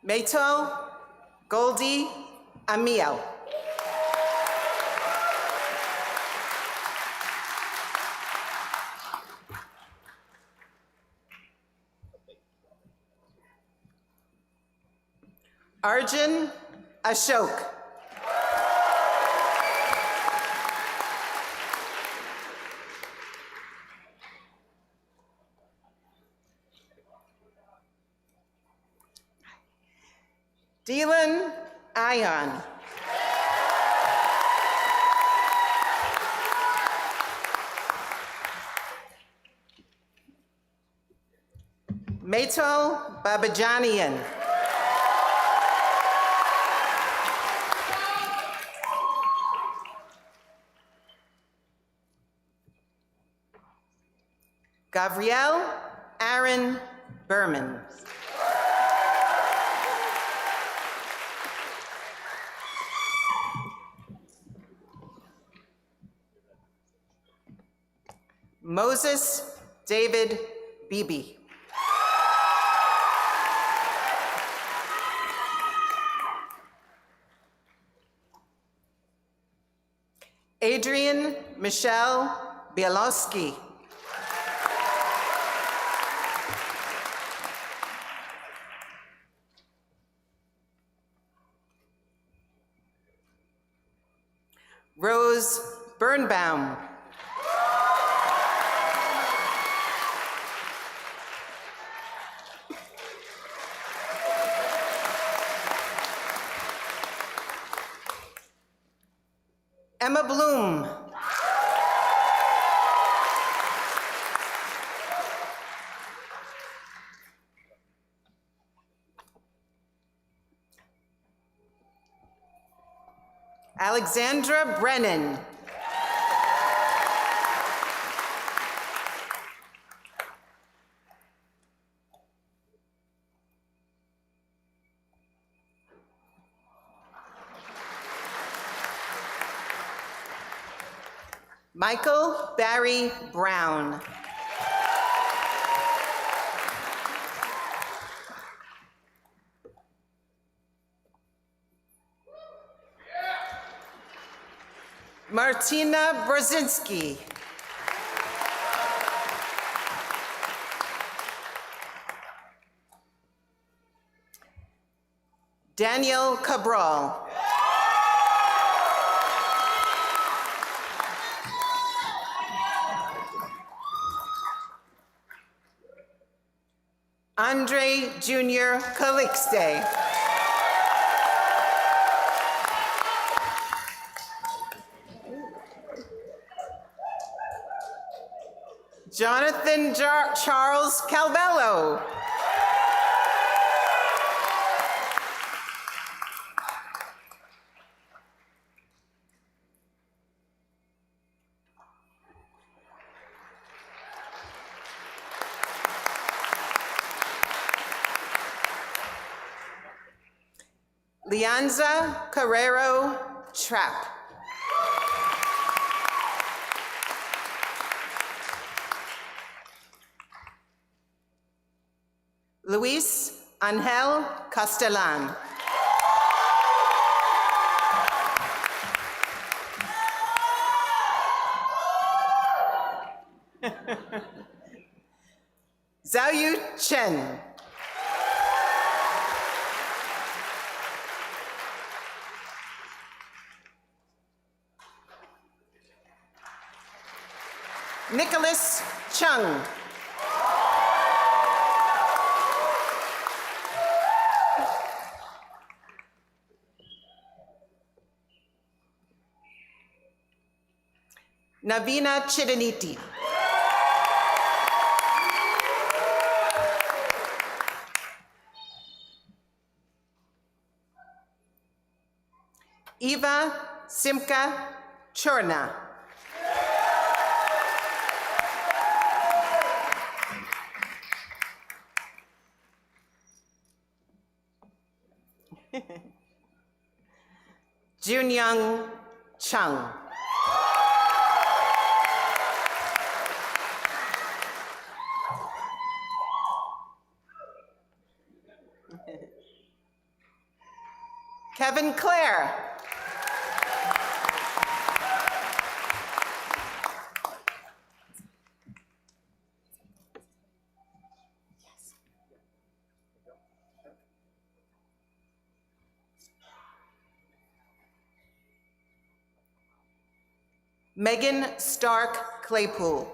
Meto Goldie Amiel. Arjun Ashok. Dylan Ion. Meto Babajanian. Gabrielle Aaron Berman. Moses David Beebe. Adrian Michelle Bielowski. Rose Birnbaum. Emma Bloom. Alexandra Brennan. Michael Barry Brown. Martina Brzezinski. Daniel Cabral. Andre Jr. Calixte. Jonathan Charles Calvello. Lianza Carrero Trapp. Luis Angel Castellan. Zhaoyu Chen. Nicholas Chung. Navina Chidaniti. Eva Simka Chorna. Junyoung Chung. Kevin Clare. Megan Stark Claypool.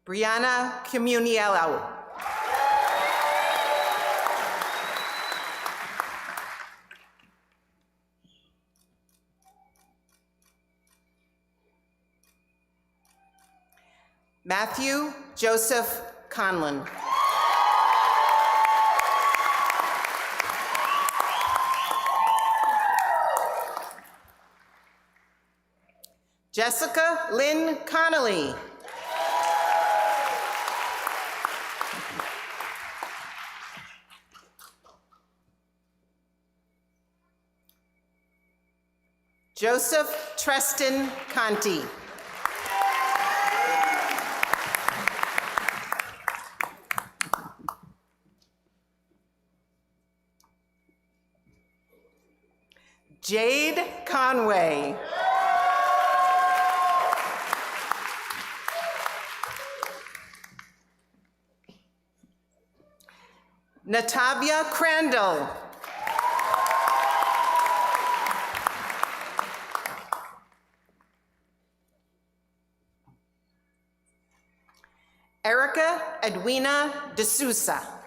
Brianna Comuniello. Matthew Joseph Conlon. Jessica Lynn Connolly. Joseph Treston Conti. Jade Conway. Natavia Crandall. Erica Edwina D'Souza.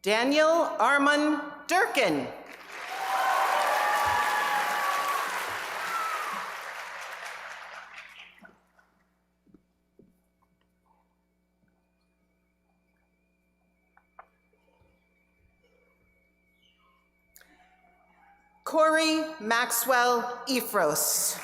Daniel Armand Durkin. Corey Maxwell Ephros.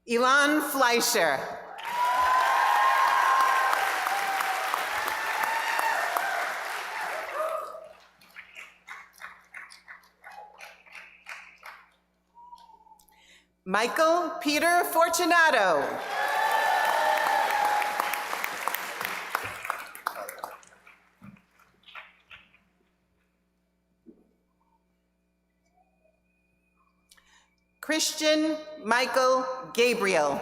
Elon Fleischer. Michael Peter Fortunato. Christian Michael Gabriel.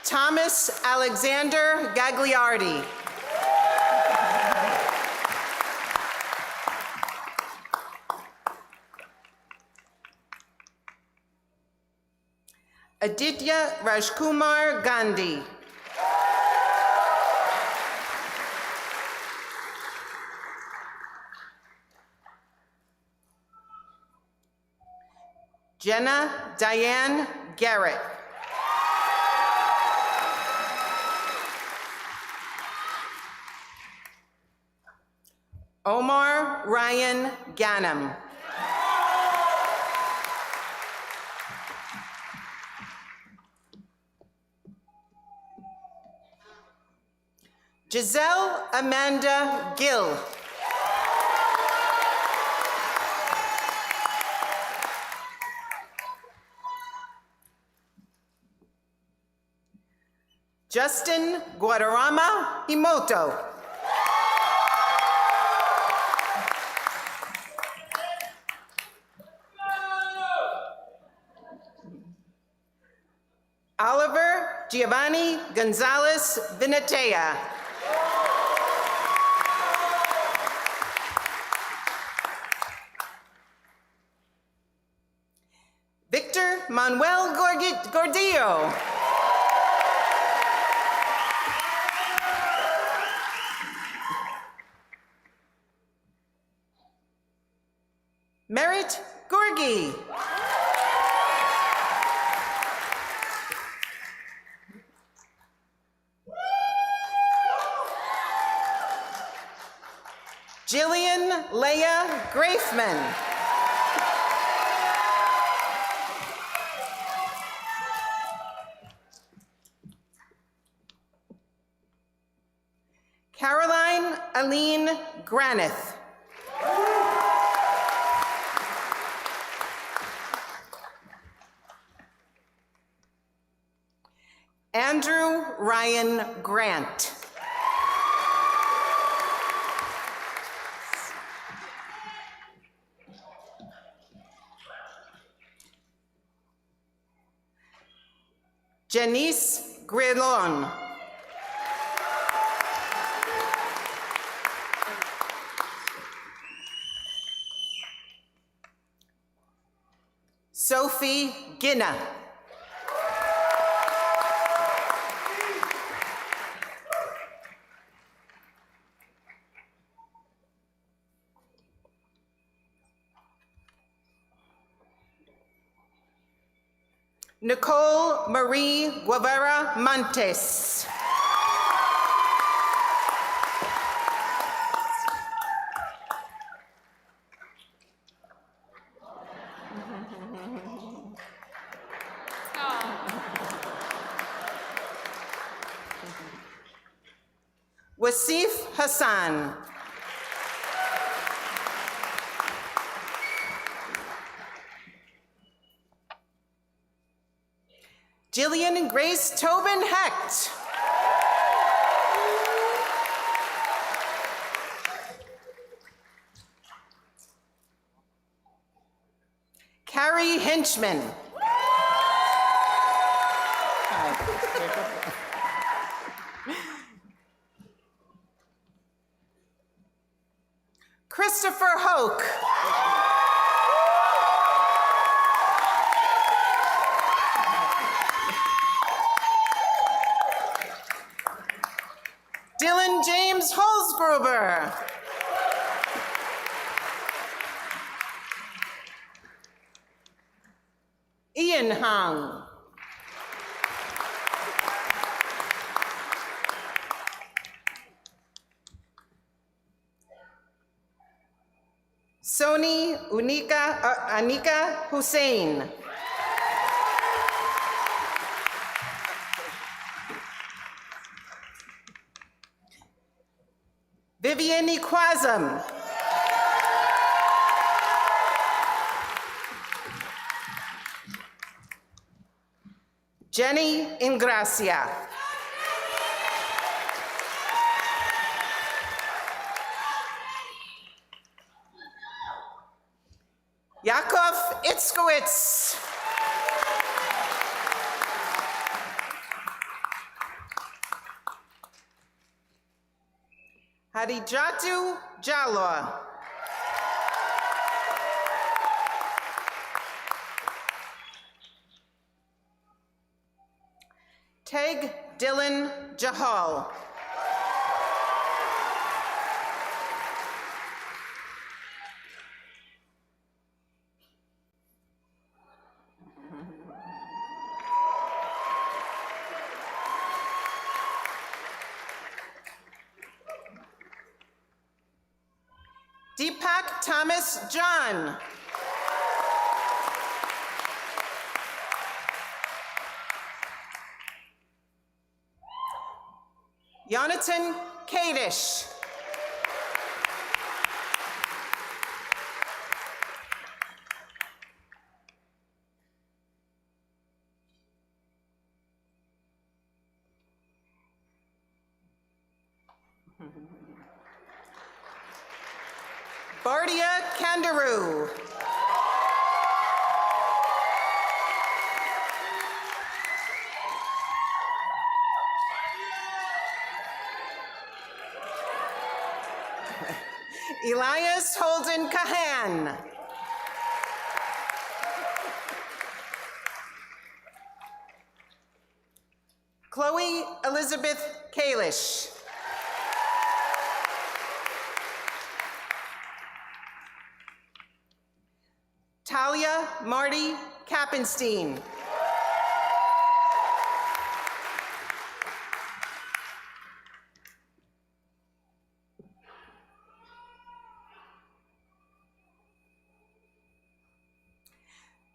Thomas Alexander Gagliardi. Aditya Rajkumar Gandhi. Jenna Diane Garrett. Omar Ryan Ganem. Giselle Amanda Gill. Justin Guadarrama Imoto. Giovanni Gonzalez Vinatea. Victor Manuel Gordillo. Merit Gorgi. Jillian Leah Grafman. Caroline Aline Granith. Andrew Ryan Grant. Janice Grillon. Sophie Ginna. Nicole Marie Guevara Montes. Wasif Hassan. Jillian and Grace Tobin Hecht. Carrie Hinchman. Christopher Hoke. Dylan James Holzgruber. Ian Hung. Soni Anika Hussein. Vivian Iquazam. Jenny Ingracia. Yakov Itzkowitz. Hadijatu Jalwa. Teg Dylan Jahal. Deepak Thomas John. Jonathan Kadish. Bardia Kandaroo. Elias Holden Kahan. Chloe Elizabeth Kalish. Talia Marty Kappenstein.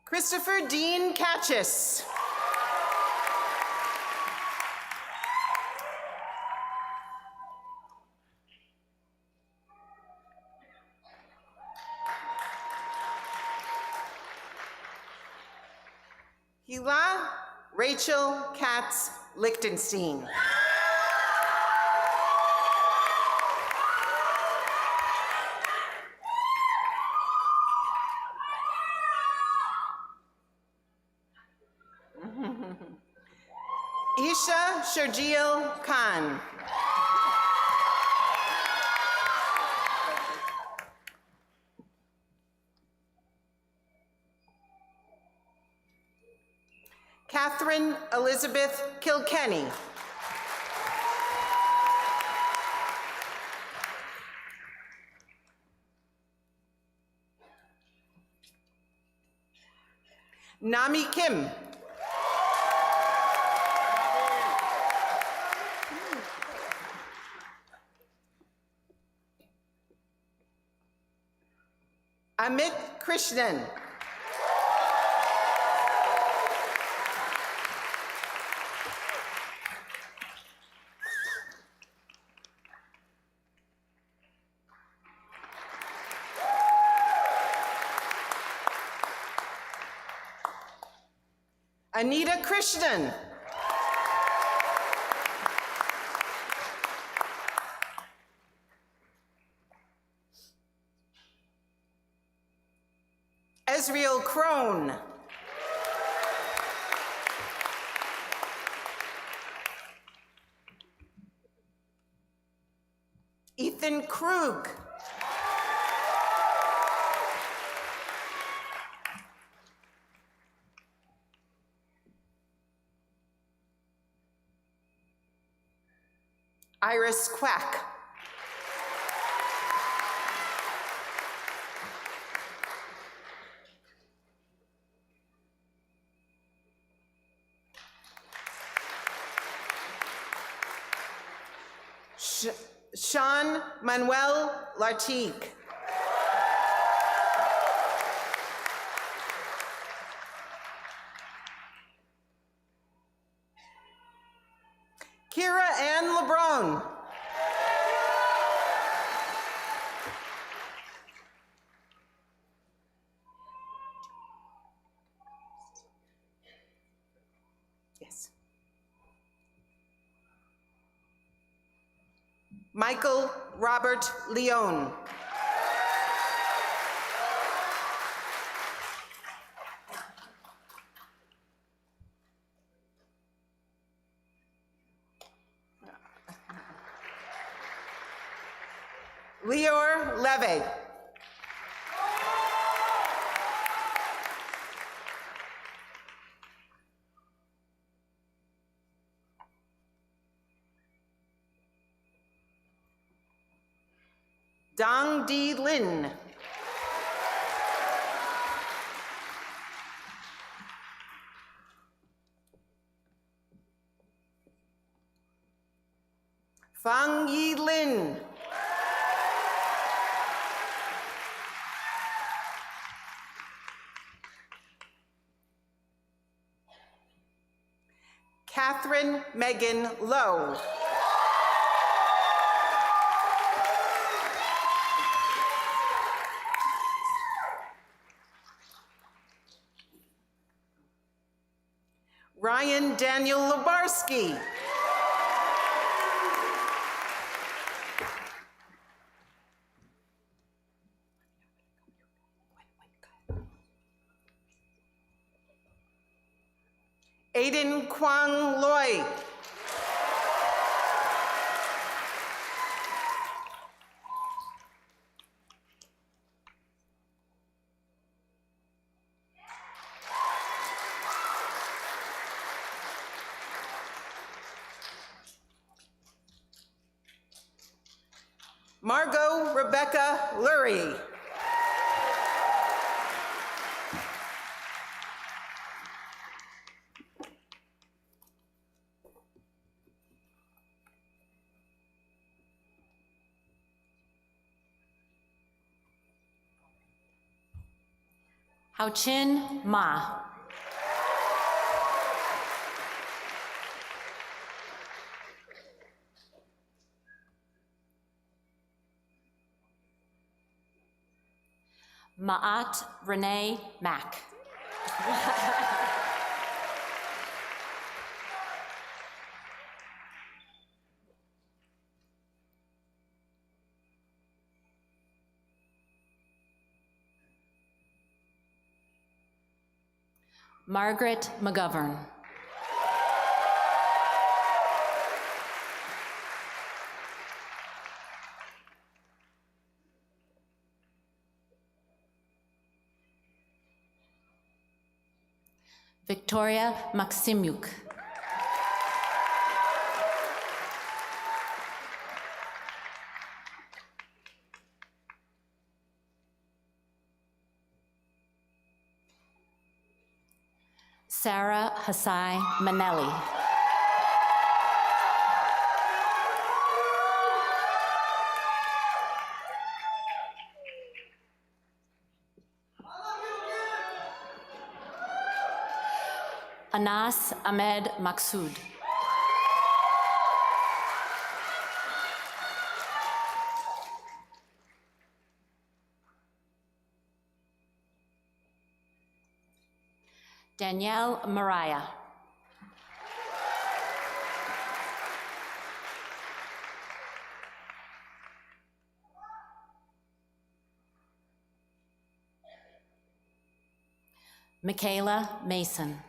Christopher Dean Catchis. Hila Rachel Katz Lichtenstein. Isha Sharjeel Khan. Catherine Elizabeth Kilkenny. Nami Kim. Amit Krishnan. Anita Krishnan. Ezreal Crone. Ethan Krug. Iris Quack. Sean Manuel Lartigue. Kira Ann LeBron. Yes. Michael Robert Leone. Leor Leve. Dong Di Lin. Fang Yi Lin. Catherine Megan Lowe. Ryan Daniel Lubarski. Aiden Kwang Loy. Margot Rebecca Lurie. Hao Chin Ma. Ma'at Renee Mack. Margaret McGovern. Victoria Maksimyuk. Sarah Hasai Manelli. Anas Ahmed Maksud. Danielle Mariah. Michaela Mason.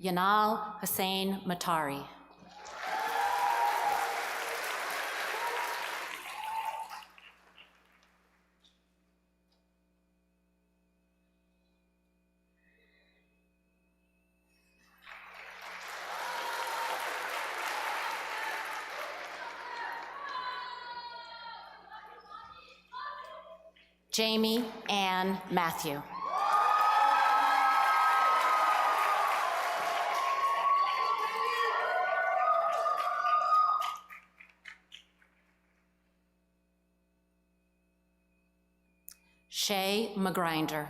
Yanal Hussein Matari. Jamie Ann Matthew. Shay McGrinder.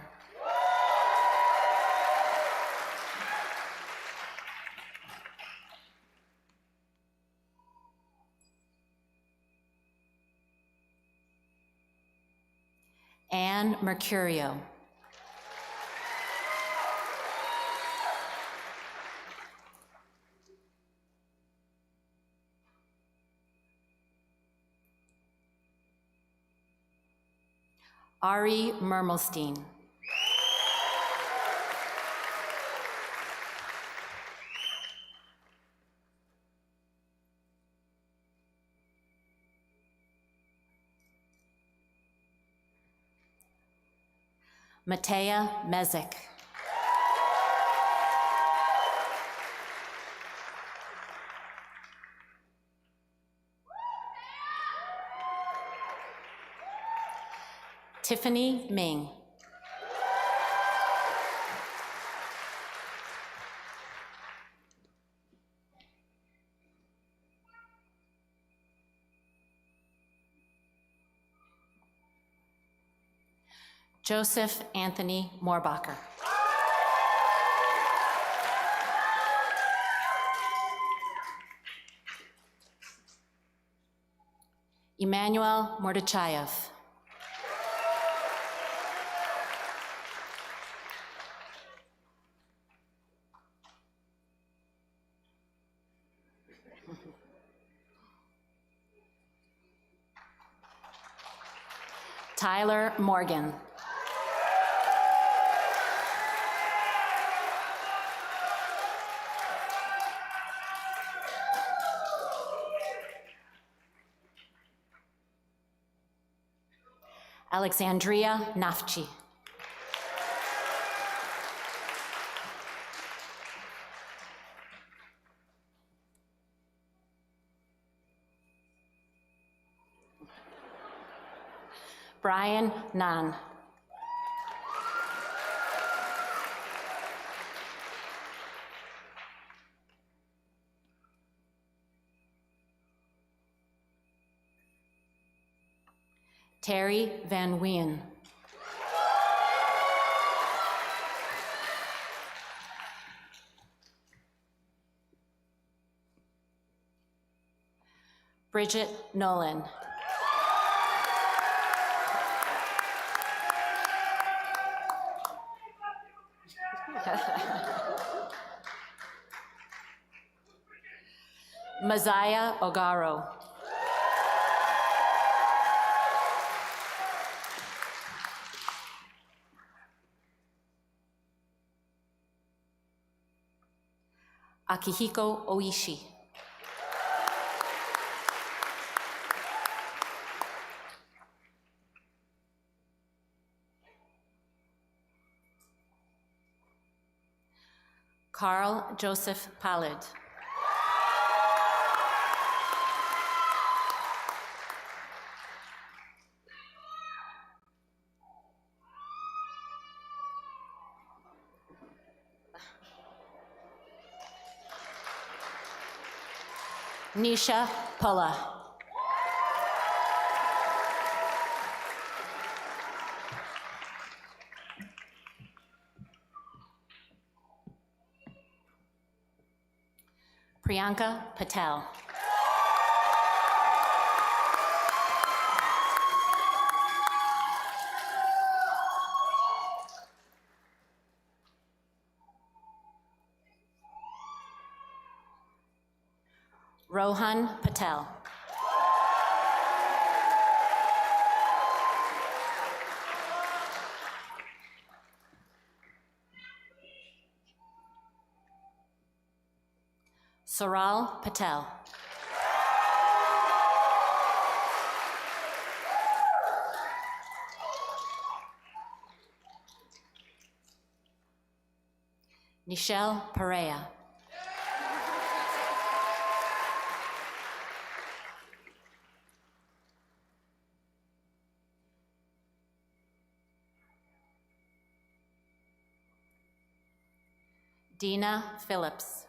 Anne Mercurio. Ari Mermelstein. Matea Mezek. Tiffany Ming. Joseph Anthony Moorbacher. Emmanuel Mordechaiv. Tyler Morgan. Alexandria Nafchi. Brian Nan. Terry Van Ween. Bridget Nolan. Messiah Ogaro. Akihiko Oishi. Carl Joseph Pallid. Nisha Pulla. Priyanka Patel. Rohan Patel. Saral Patel. Nichelle Perea. Dina Phillips.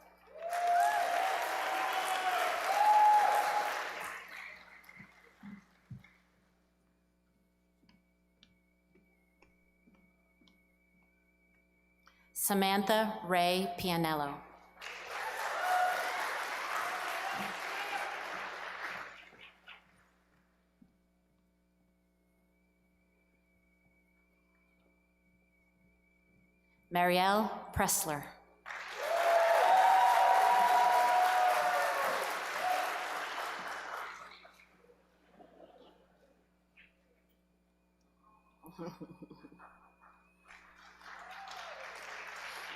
Samantha Ray Pianello. Marielle Pressler.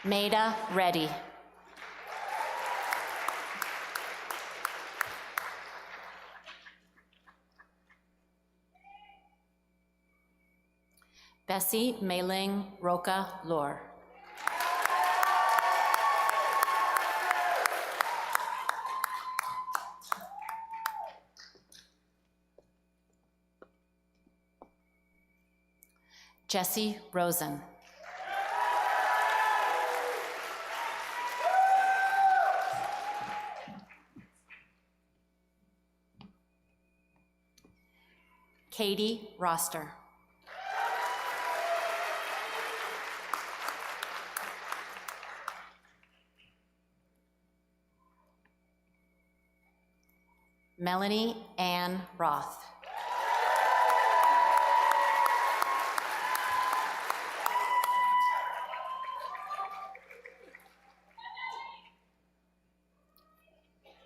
Maida Reddy. Bessie Meiling Roca Lore. Jesse Rosen. Katie Roster. Melanie Ann Roth.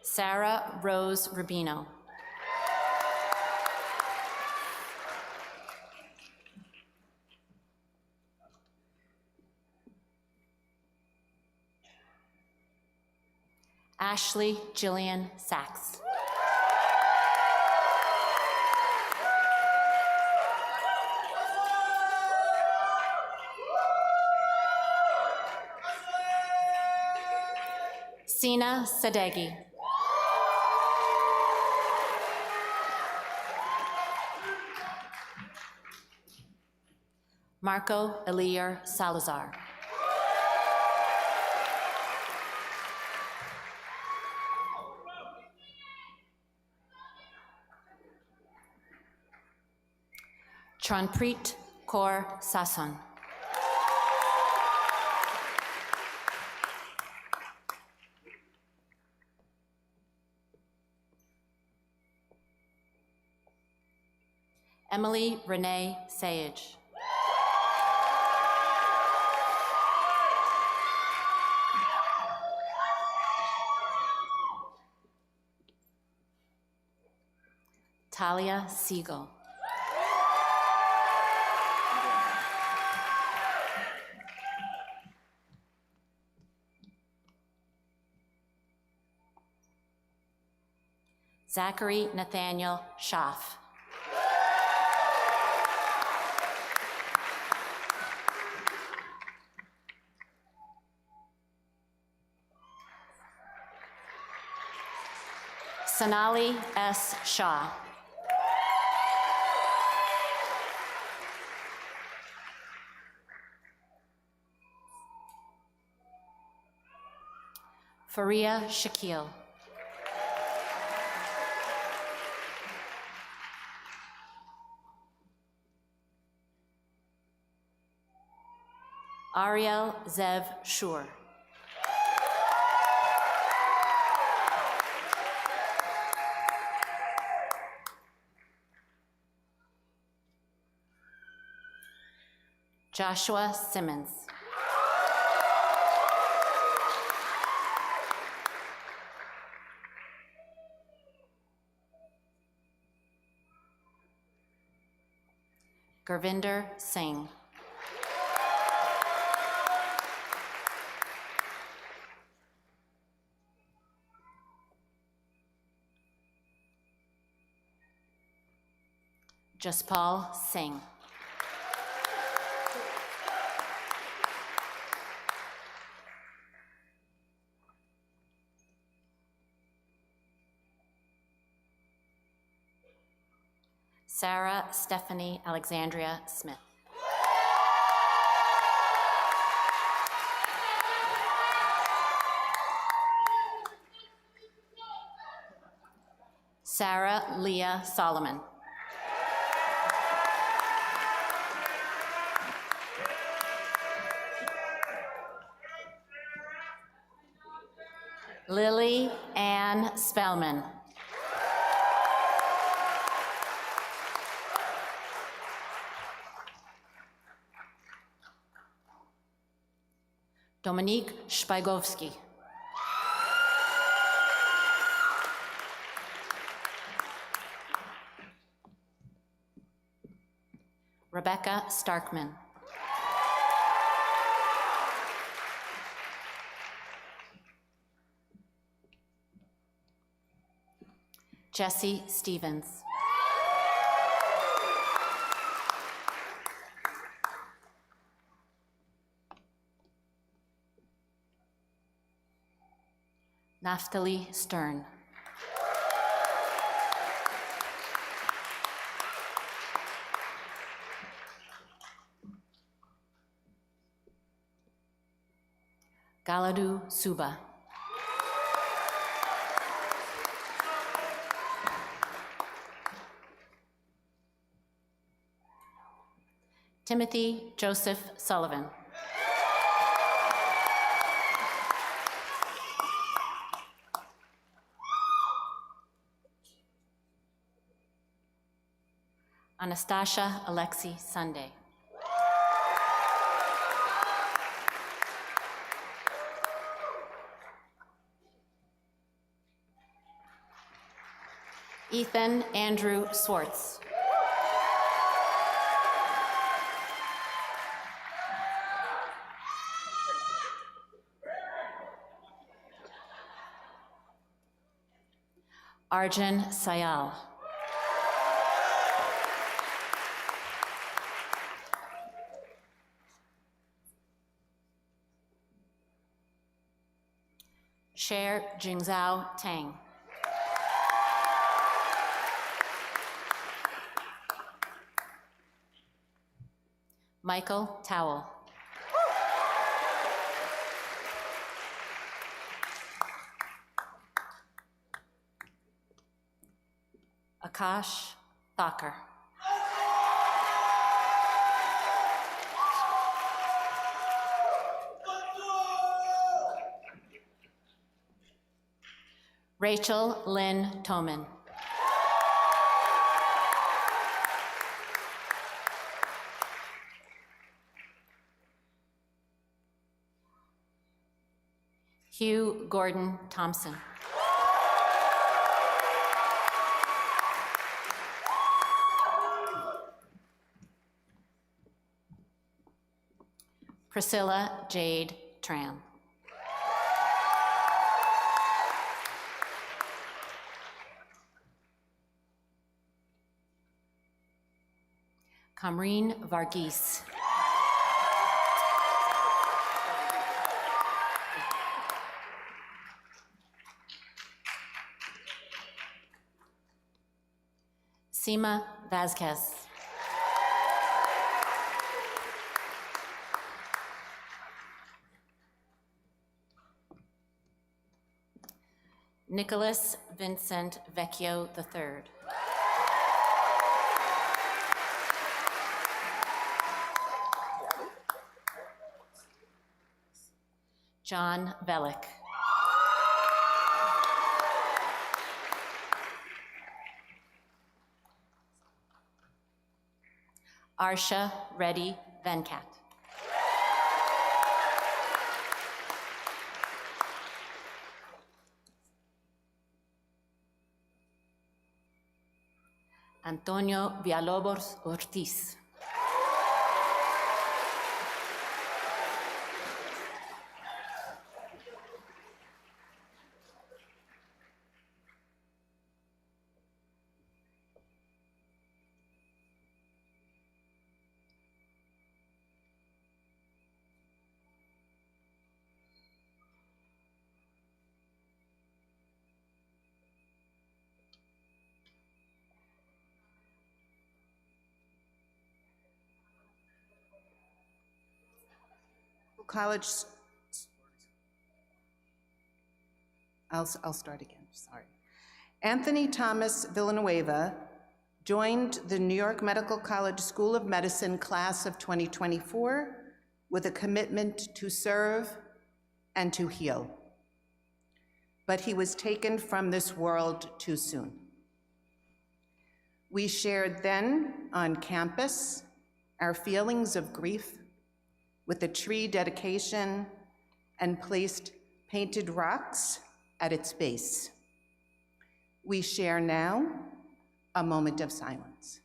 Sarah Rose Rubino. Ashley Jillian Sachs. Sina Sadeghi. Marco Elier Salazar. Tranpreet Kaur Sasson. Emily Renee Sage. Talia Siegel. Zachary Nathaniel Schaff. Sonali S. Shah. Faria Shakil. Ariel Zev Shur. Joshua Simmons. Gurvinder Singh. Jaspal Singh. Sarah Stephanie Alexandria Smith. Sarah Leah Solomon. Lily Ann Spellman. Dominique Szpajgowski. Rebecca Starkman. Jesse Stevens. Naftali Stern. Galadu Suba. Timothy Joseph Sullivan. Anastasia Alexi Sunday. Ethan Andrew Swartz. Arjun Sayal. Chair Jingzhao Tang. Michael Towell. Akash Thakur. Rachel Lynn Toman. Hugh Gordon Thompson. Priscilla Jade Tran. Kamreen Varghese. Seema Vasquez. Nicholas Vincent Vecchio III. John Bellick. Arsha Reddy Venkat. Antonio Villalobos Ortiz. College, I'll start again, sorry. Anthony Thomas Villanueva joined the New York Medical College School of Medicine class of 2024 with a commitment to serve and to heal. But he was taken from this world too soon. We shared then on campus our feelings of grief with a tree dedication and placed painted rocks at its base. We share now a moment of silence.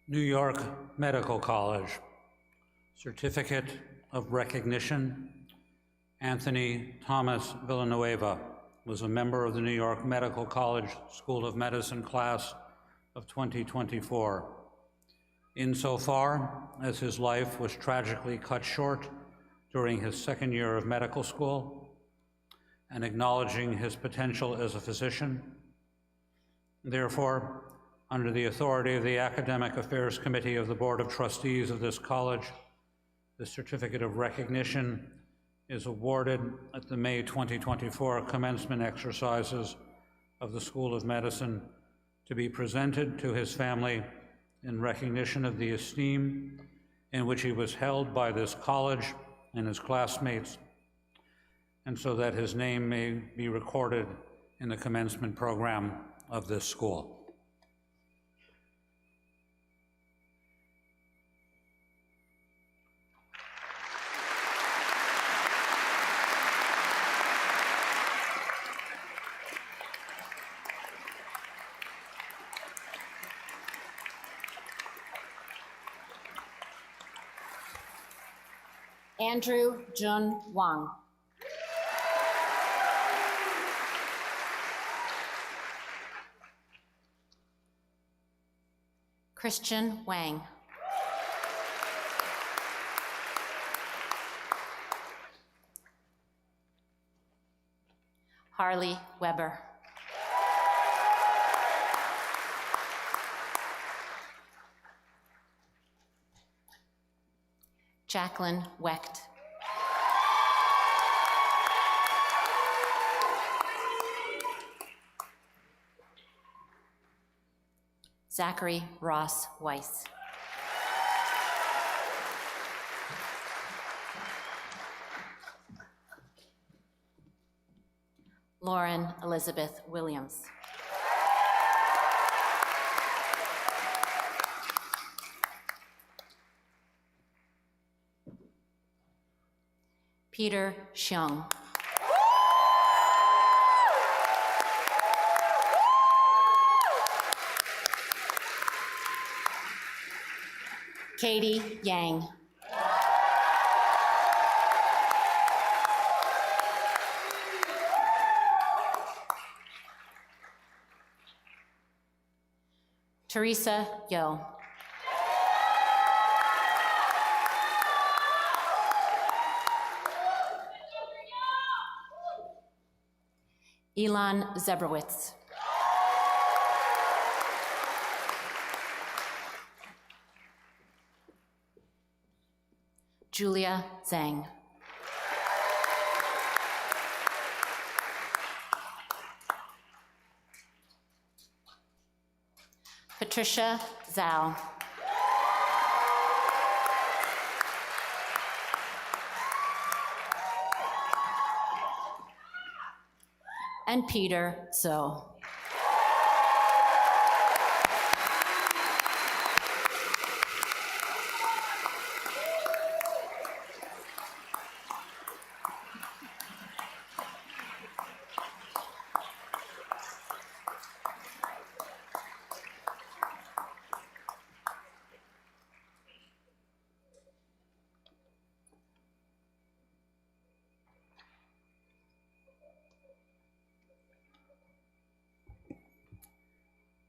New York Medical College, Certificate of Recognition. Anthony Thomas Villanueva was a member of the New York Medical College School of Medicine class of 2024. Insofar as his life was tragically cut short during his second year of medical school, and acknowledging his potential as a physician, therefore, under the authority of the Academic Affairs Committee of the Board of Trustees of this college, the Certificate of Recognition is awarded at the May 2024 commencement exercises of the School of Medicine to be presented to his family in recognition of the esteem in which he was held by this college and his classmates, and so that his name may be recorded in the commencement program of this school. Andrew Jun Wang. Christian Wang. Harley Weber. Jacqueline Wecht. Zachary Ross Weiss. Lauren Elizabeth Williams. Peter Xiong. Katie Yang. Teresa Yo. Elon Zebrowitz. Julia Zhang. Patricia Zhao. And Peter Zhou.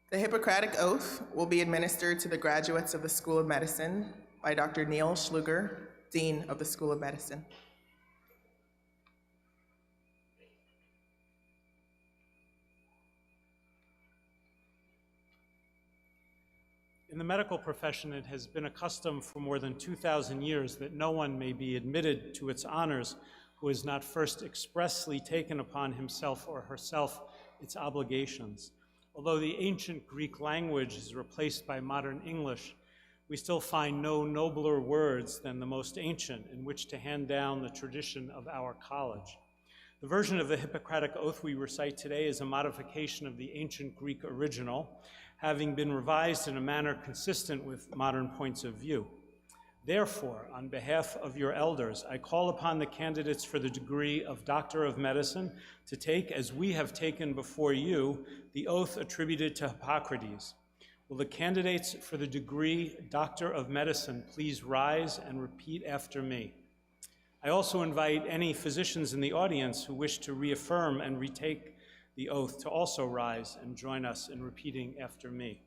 The Hippocratic Oath will be administered to the graduates of the School of Medicine by Dr. Neil Schluger, Dean of the School of Medicine. In the medical profession, it has been a custom for more than 2,000 years that no one may be admitted to its honors who has not first expressly taken upon himself or herself its obligations. Although the ancient Greek language is replaced by modern English, we still find no nobler words than the most ancient in which to hand down the tradition of our college. The version of the Hippocratic Oath we recite today is a modification of the ancient Greek original, having been revised in a manner consistent with modern points of view. Therefore, on behalf of your elders, I call upon the candidates for the degree of Doctor of Medicine to take, as we have taken before you, the oath attributed to Hippocrates. Will the candidates for the degree Doctor of Medicine please rise and repeat after me? I also invite any physicians in the audience who wish to reaffirm and retake the oath to also rise and join us in repeating after me.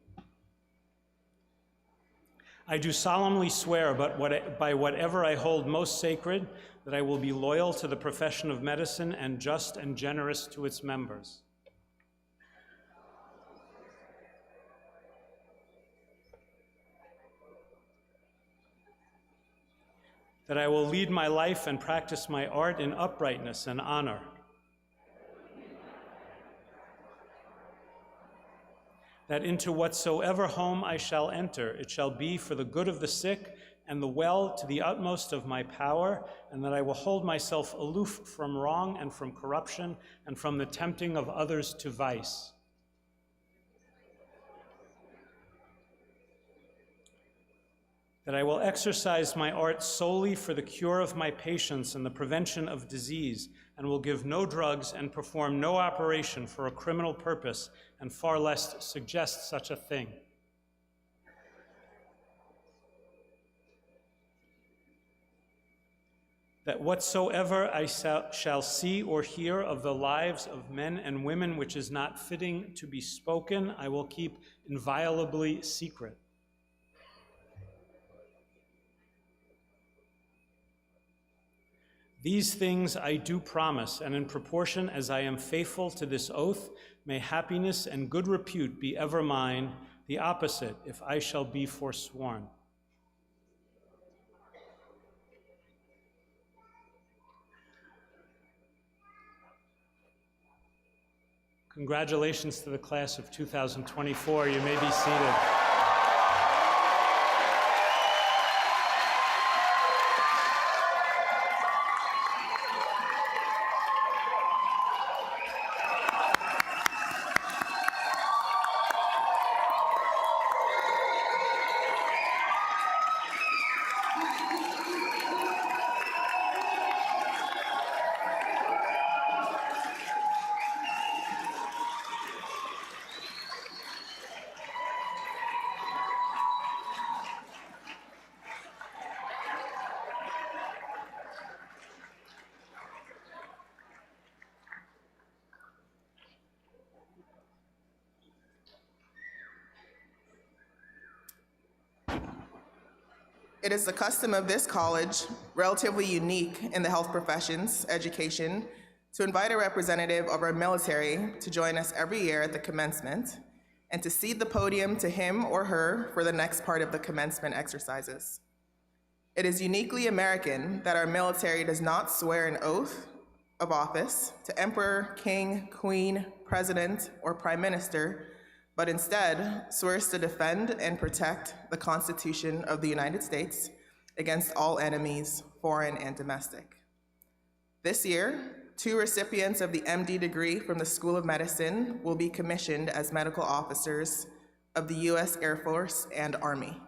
I do solemnly swear by whatever I hold most sacred, that I will be loyal to the profession of medicine and just and generous to its members. That I will lead my life and practice my art in uprightness and honor. That into whatsoever home I shall enter, it shall be for the good of the sick and the well to the utmost of my power, and that I will hold myself aloof from wrong and from corruption and from the tempting of others to vice. That I will exercise my art solely for the cure of my patients and the prevention of disease, and will give no drugs and perform no operation for a criminal purpose, and far less suggest such a thing. that whatsoever I shall see or hear of the lives of men and women which is not fitting to be spoken, I will keep inviolably secret. These things I do promise, and in proportion as I am faithful to this oath, may happiness and good repute be ever mine, the opposite if I shall be forsworn. Congratulations to the class of 2024. You may be seated. It is the custom of this college, relatively unique in the health professions, education, to invite a representative of our military to join us every year at the commencement and to cede the podium to him or her for the next part of the commencement exercises. It is uniquely American that our military does not swear an oath of office to emperor, king, queen, president, or prime minister, but instead swears to defend and protect the Constitution of the United States against all enemies, foreign and domestic. This year, 2 recipients of the MD degree from the School of Medicine will be commissioned as medical officers of the U.S. Air Force and Army.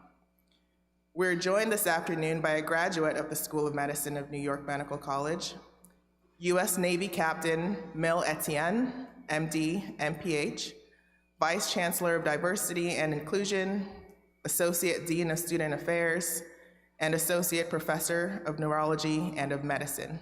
We're joined this afternoon by a graduate of the School of Medicine of New York Medical College, U.S. Navy Captain Mil Etienne, MD, MPH, Vice Chancellor of Diversity and Inclusion, Associate Dean of Student Affairs, and Associate Professor of Neurology and of Medicine.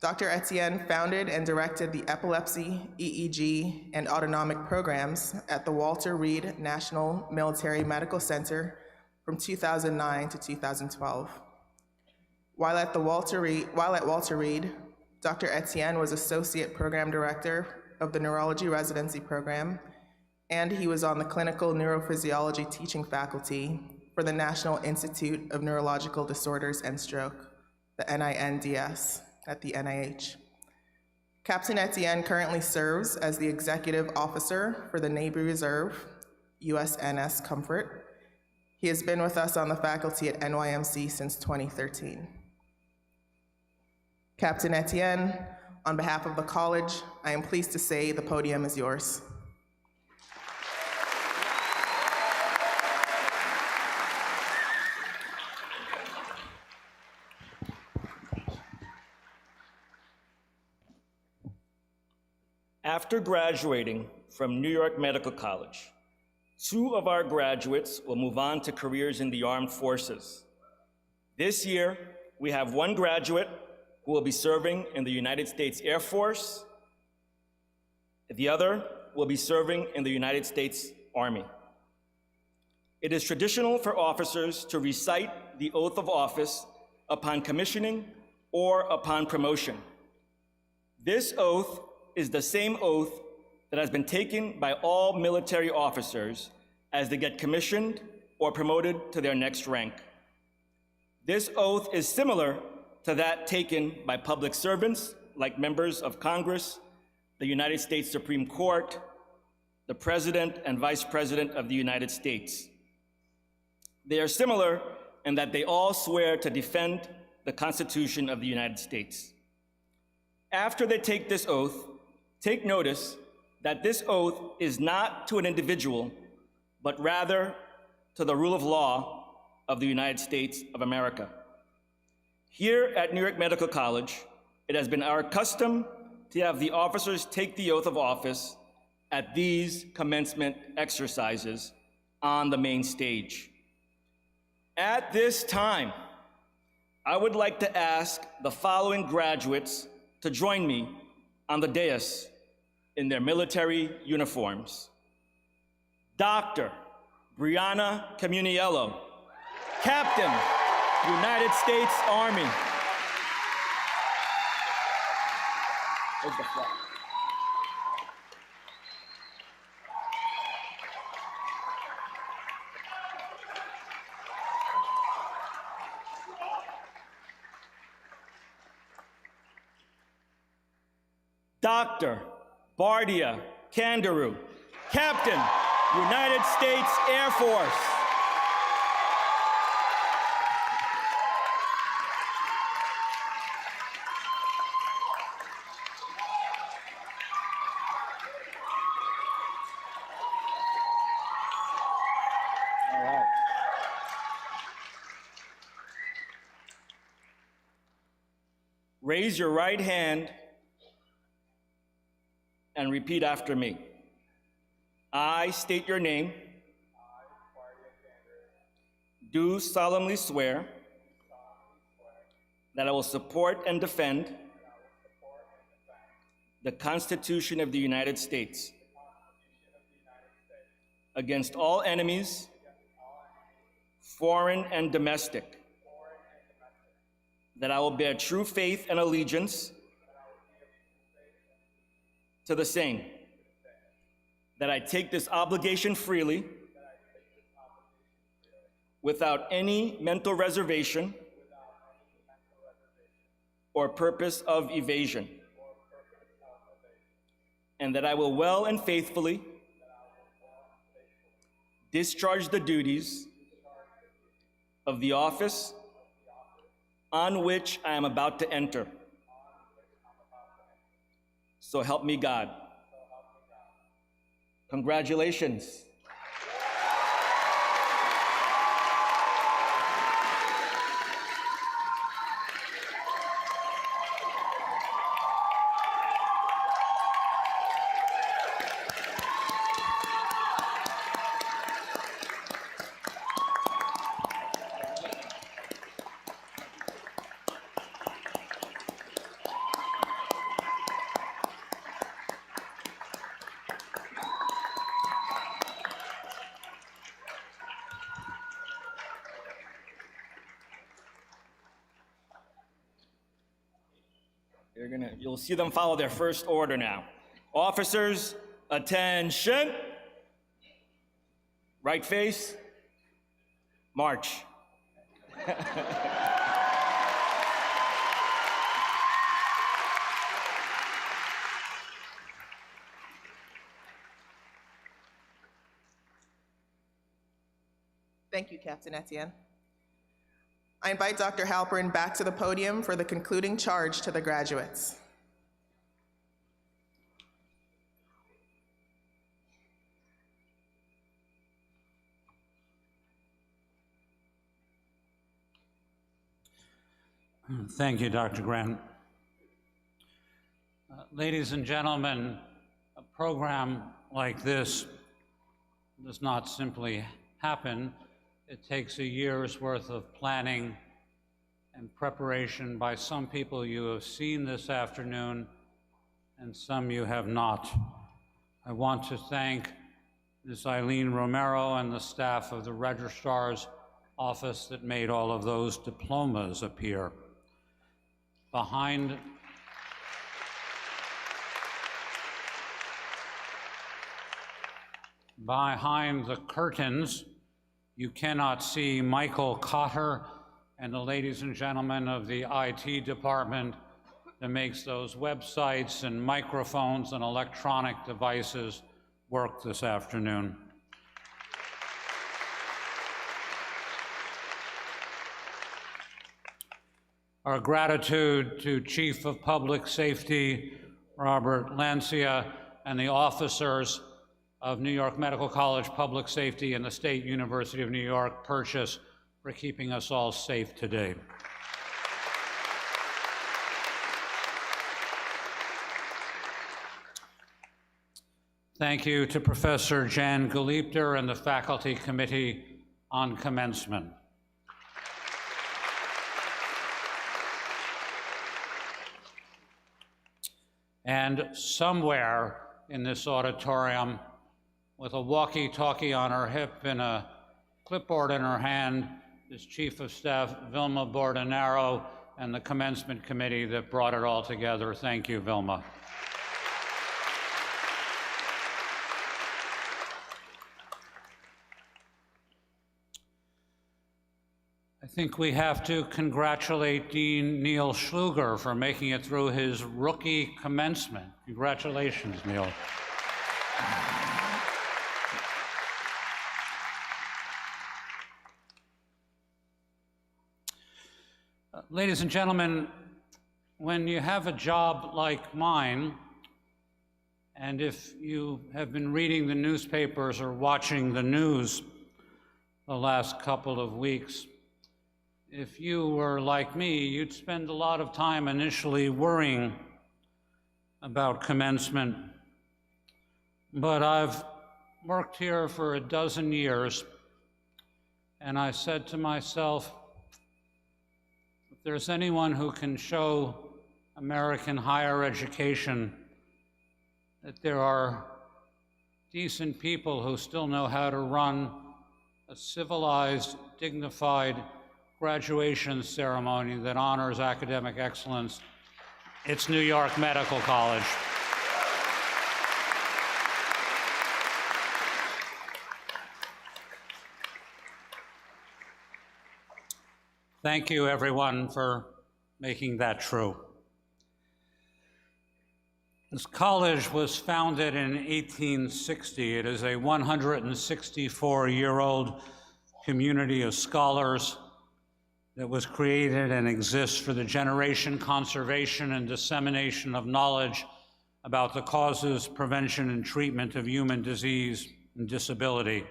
Dr. Etienne founded and directed the epilepsy, EEG, and autonomic programs at the Walter Reed National Military Medical Center from 2009 to 2012. While at Walter Reed, Dr. Etienne was Associate Program Director of the Neurology Residency Program, and he was on the Clinical Neurophysiology Teaching Faculty for the National Institute of Neurological Disorders and Stroke, the NINDS, at the NIH. Captain Etienne currently serves as the Executive Officer for the Navy Reserve, USNS Comfort. He has been with us on the faculty at NYMC since 2013. Captain Etienne, on behalf of the college, I am pleased to say the podium is yours. After graduating from New York Medical College, 2 of our graduates will move on to careers in the armed forces. This year, we have 1 graduate who will be serving in the United States Air Force. The other will be serving in the United States Army. It is traditional for officers to recite the oath of office upon commissioning or upon promotion. This oath is the same oath that has been taken by all military officers as they get commissioned or promoted to their next rank. This oath is similar to that taken by public servants like members of Congress, the United States Supreme Court, the President and Vice President of the United States. They are similar in that they all swear to defend the Constitution of the United States. After they take this oath, take notice that this oath is not to an individual, but rather to the rule of law of the United States of America. Here at New York Medical College, it has been our custom to have the officers take the oath of office at these commencement exercises on the main stage. At this time, I would like to ask the following graduates to join me on the dais in their military uniforms. Dr. Brianna Comuniello, Captain, United States Army. Where's the flag? Dr. Bardia Kangaroo, Captain, United States Air Force. All right. Raise your right hand and repeat after me. I state your name. Do solemnly swear that I will support and defend the Constitution of the United States against all enemies, foreign and domestic, that I will bear true faith and allegiance to the same, that I take this obligation freely without any mental reservation or purpose of evasion, and that I will well and faithfully discharge the duties of the office on which I am about to enter. So help me God. Congratulations. You'll see them follow their first order now. Officers, attention. Right face, march. Thank you, Captain Etienne. I invite Dr. Halpern back to the podium for the concluding charge to the graduates. Thank you, Dr. Grant. Ladies and gentlemen, a program like this does not simply happen. It takes a year's worth of planning and preparation by some people you have seen this afternoon and some you have not. I want to thank Ms. Eileen Romero and the staff of the Registrar's Office that made all of those diplomas appear. Behind the curtains, you cannot see Michael Cotter and the ladies and gentlemen of the IT department that makes those websites and microphones and electronic devices work this afternoon. Our gratitude to Chief of Public Safety, Robert Lancia, and the officers of New York Medical College Public Safety and the State University of New York, Purchase, for keeping us all safe today. Thank you to Professor Jan Gulipter and the Faculty Committee on Commencement. And somewhere in this auditorium, with a walkie-talkie on her hip and a clipboard in her hand, is Chief of Staff Vilma Bordenaro and the commencement committee that brought it all together. Thank you, Vilma. I think we have to congratulate Dean Neil Schluger for making it through his rookie commencement. Congratulations, Neil. Ladies and gentlemen, when you have a job like mine, and if you have been reading the newspapers or watching the news the last couple of weeks, if you were like me, you'd spend a lot of time initially worrying about commencement. But I've worked here for a dozen years, and I said to myself, if there's anyone who can show American higher education that there are decent people who still know how to run a civilized, dignified graduation ceremony that honors academic excellence, it's New York Medical College. Thank you, everyone, for making that true. This college was founded in 1860. It is a 164-year-old community of scholars that was created and exists for the generation, conservation, and dissemination of knowledge about the causes, prevention, and treatment of human disease and disability.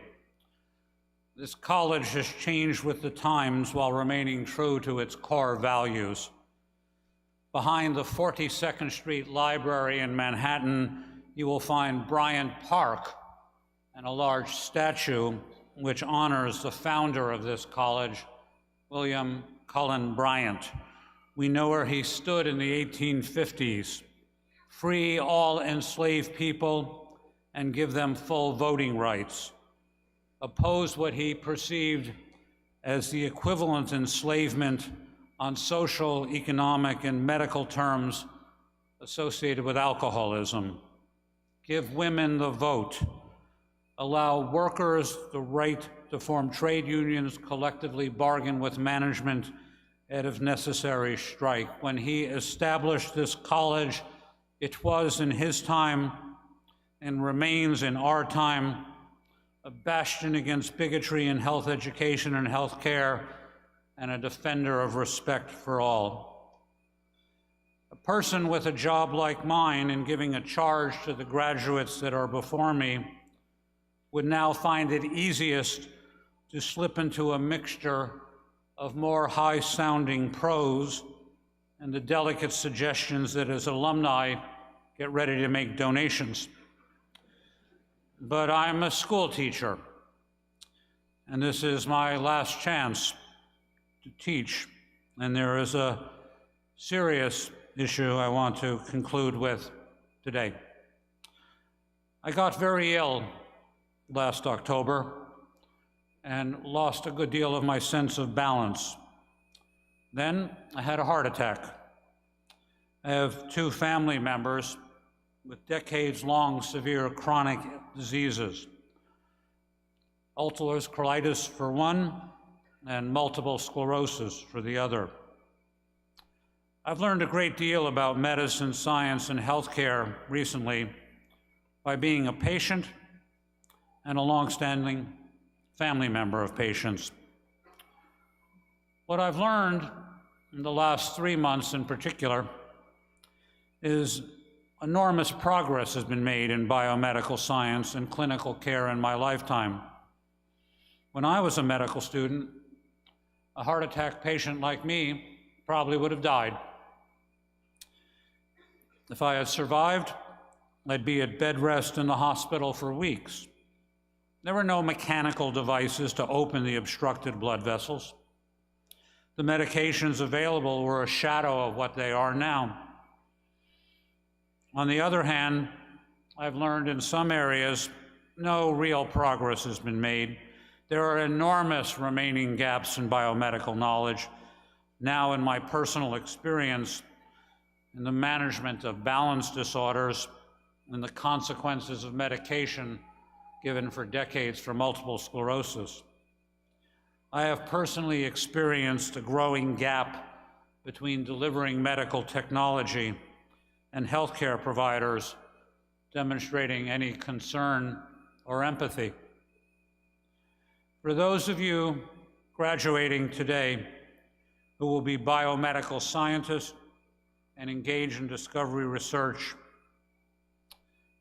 This college has changed with the times while remaining true to its core values. Behind the 42nd Street Library in Manhattan, you will find Bryant Park and a large statue which honors the founder of this college, William Cullen Bryant. We know where he stood in the 1850s. Free all enslaved people and give them full voting rights. Oppose what he perceived as the equivalent enslavement on social, economic, and medical terms associated with alcoholism. Give women the vote. Allow workers the right to form trade unions, collectively bargain with management, and if necessary, strike. When he established this college, it was in his time and remains in our time a bastion against bigotry in health education and health care, and a defender of respect for all. A person with a job like mine in giving a charge to the graduates that are before me would now find it easiest to slip into a mixture of more high-sounding prose and the delicate suggestions that as alumni get ready to make donations. But I'm a school teacher, and this is my last chance to teach, and there is a serious issue I want to conclude with today. I got very ill last October and lost a good deal of my sense of balance. Then I had a heart attack. I have two family members with decades-long severe chronic diseases. Ulcerative colitis for one, and multiple sclerosis for the other. I've learned a great deal about medicine, science, and healthcare recently by being a patient and a longstanding family member of patients. What I've learned in the last 3 months in particular is enormous progress has been made in biomedical science and clinical care in my lifetime. When I was a medical student, a heart attack patient like me probably would have died. If I had survived, I'd be at bed rest in the hospital for weeks. There were no mechanical devices to open the obstructed blood vessels. The medications available were a shadow of what they are now. On the other hand, I've learned in some areas no real progress has been made. There are enormous remaining gaps in biomedical knowledge. Now, in my personal experience in the management of balance disorders and the consequences of medication given for decades for multiple sclerosis, I have personally experienced a growing gap between delivering medical technology and healthcare providers demonstrating any concern or empathy. For those of you graduating today who will be biomedical scientists and engage in discovery research,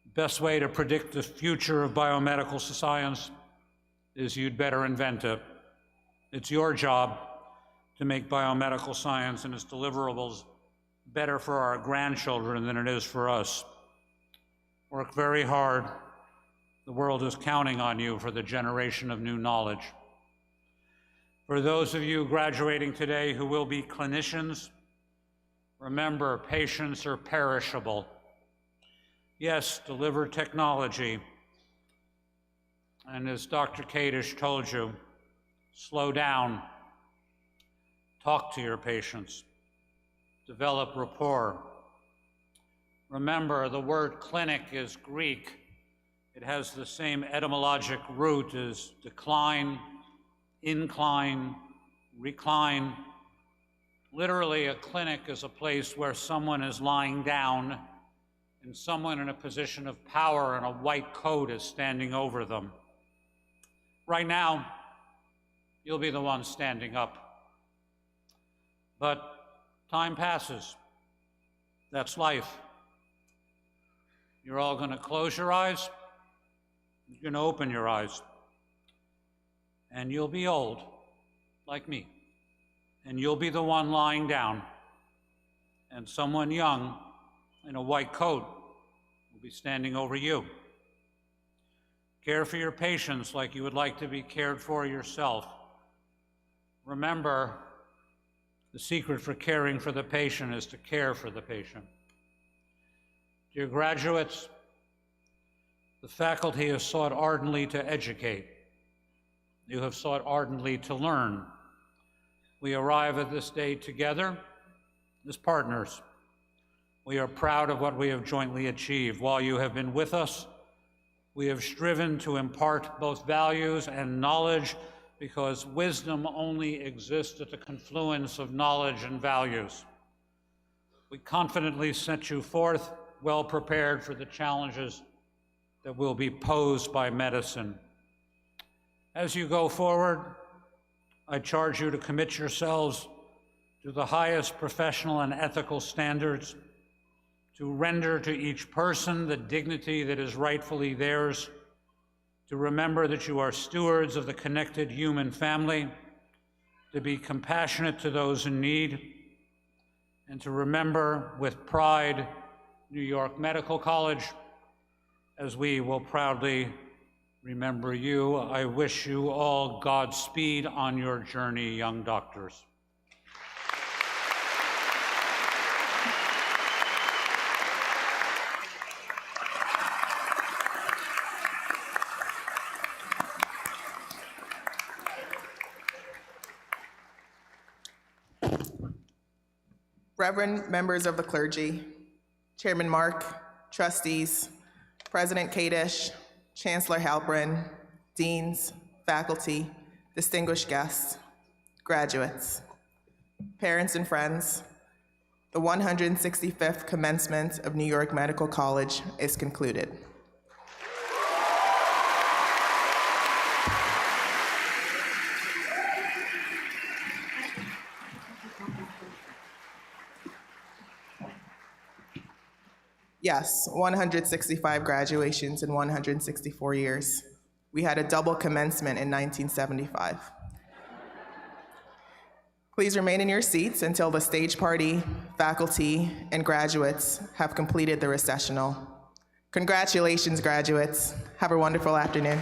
the best way to predict the future of biomedical science is you'd better invent it. It's your job to make biomedical science and its deliverables better for our grandchildren than it is for us. Work very hard. The world is counting on you for the generation of new knowledge. For those of you graduating today who will be clinicians, remember, patients are perishable. Yes, deliver technology. And as Dr. Kadish told you, slow down. Talk to your patients. Develop rapport. Remember, the word clinic is Greek. It has the same etymologic root as decline, incline, recline. Literally, a clinic is a place where someone is lying down and someone in a position of power in a white coat is standing over them. Right now, you'll be the one standing up. But time passes. That's life. You're all going to close your eyes. You're going to open your eyes. And you'll be old, like me. And you'll be the one lying down. And someone young in a white coat will be standing over you. Care for your patients like you would like to be cared for yourself. Remember, the secret for caring for the patient is to care for the patient. Dear graduates, the faculty has sought ardently to educate. You have sought ardently to learn. We arrive at this day together as partners. We are proud of what we have jointly achieved. While you have been with us, we have striven to impart both values and knowledge, because wisdom only exists at the confluence of knowledge and values. We confidently set you forth, well prepared for the challenges that will be posed by medicine. As you go forward, I charge you to commit yourselves to the highest professional and ethical standards, to render to each person the dignity that is rightfully theirs, to remember that you are stewards of the connected human family, to be compassionate to those in need, and to remember with pride New York Medical College, as we will proudly remember you. I wish you all Godspeed on your journey, young doctors. Reverend members of the clergy, Chairman Mark, trustees, President Kadish, Chancellor Halpern, deans, faculty, distinguished guests, graduates, parents and friends, the 165th commencement of New York Medical College is concluded. Yes, 165 graduations in 164 years. We had a double commencement in 1975. Please remain in your seats until the stage party, faculty, and graduates have completed the recessional. Congratulations, graduates. Have a wonderful afternoon.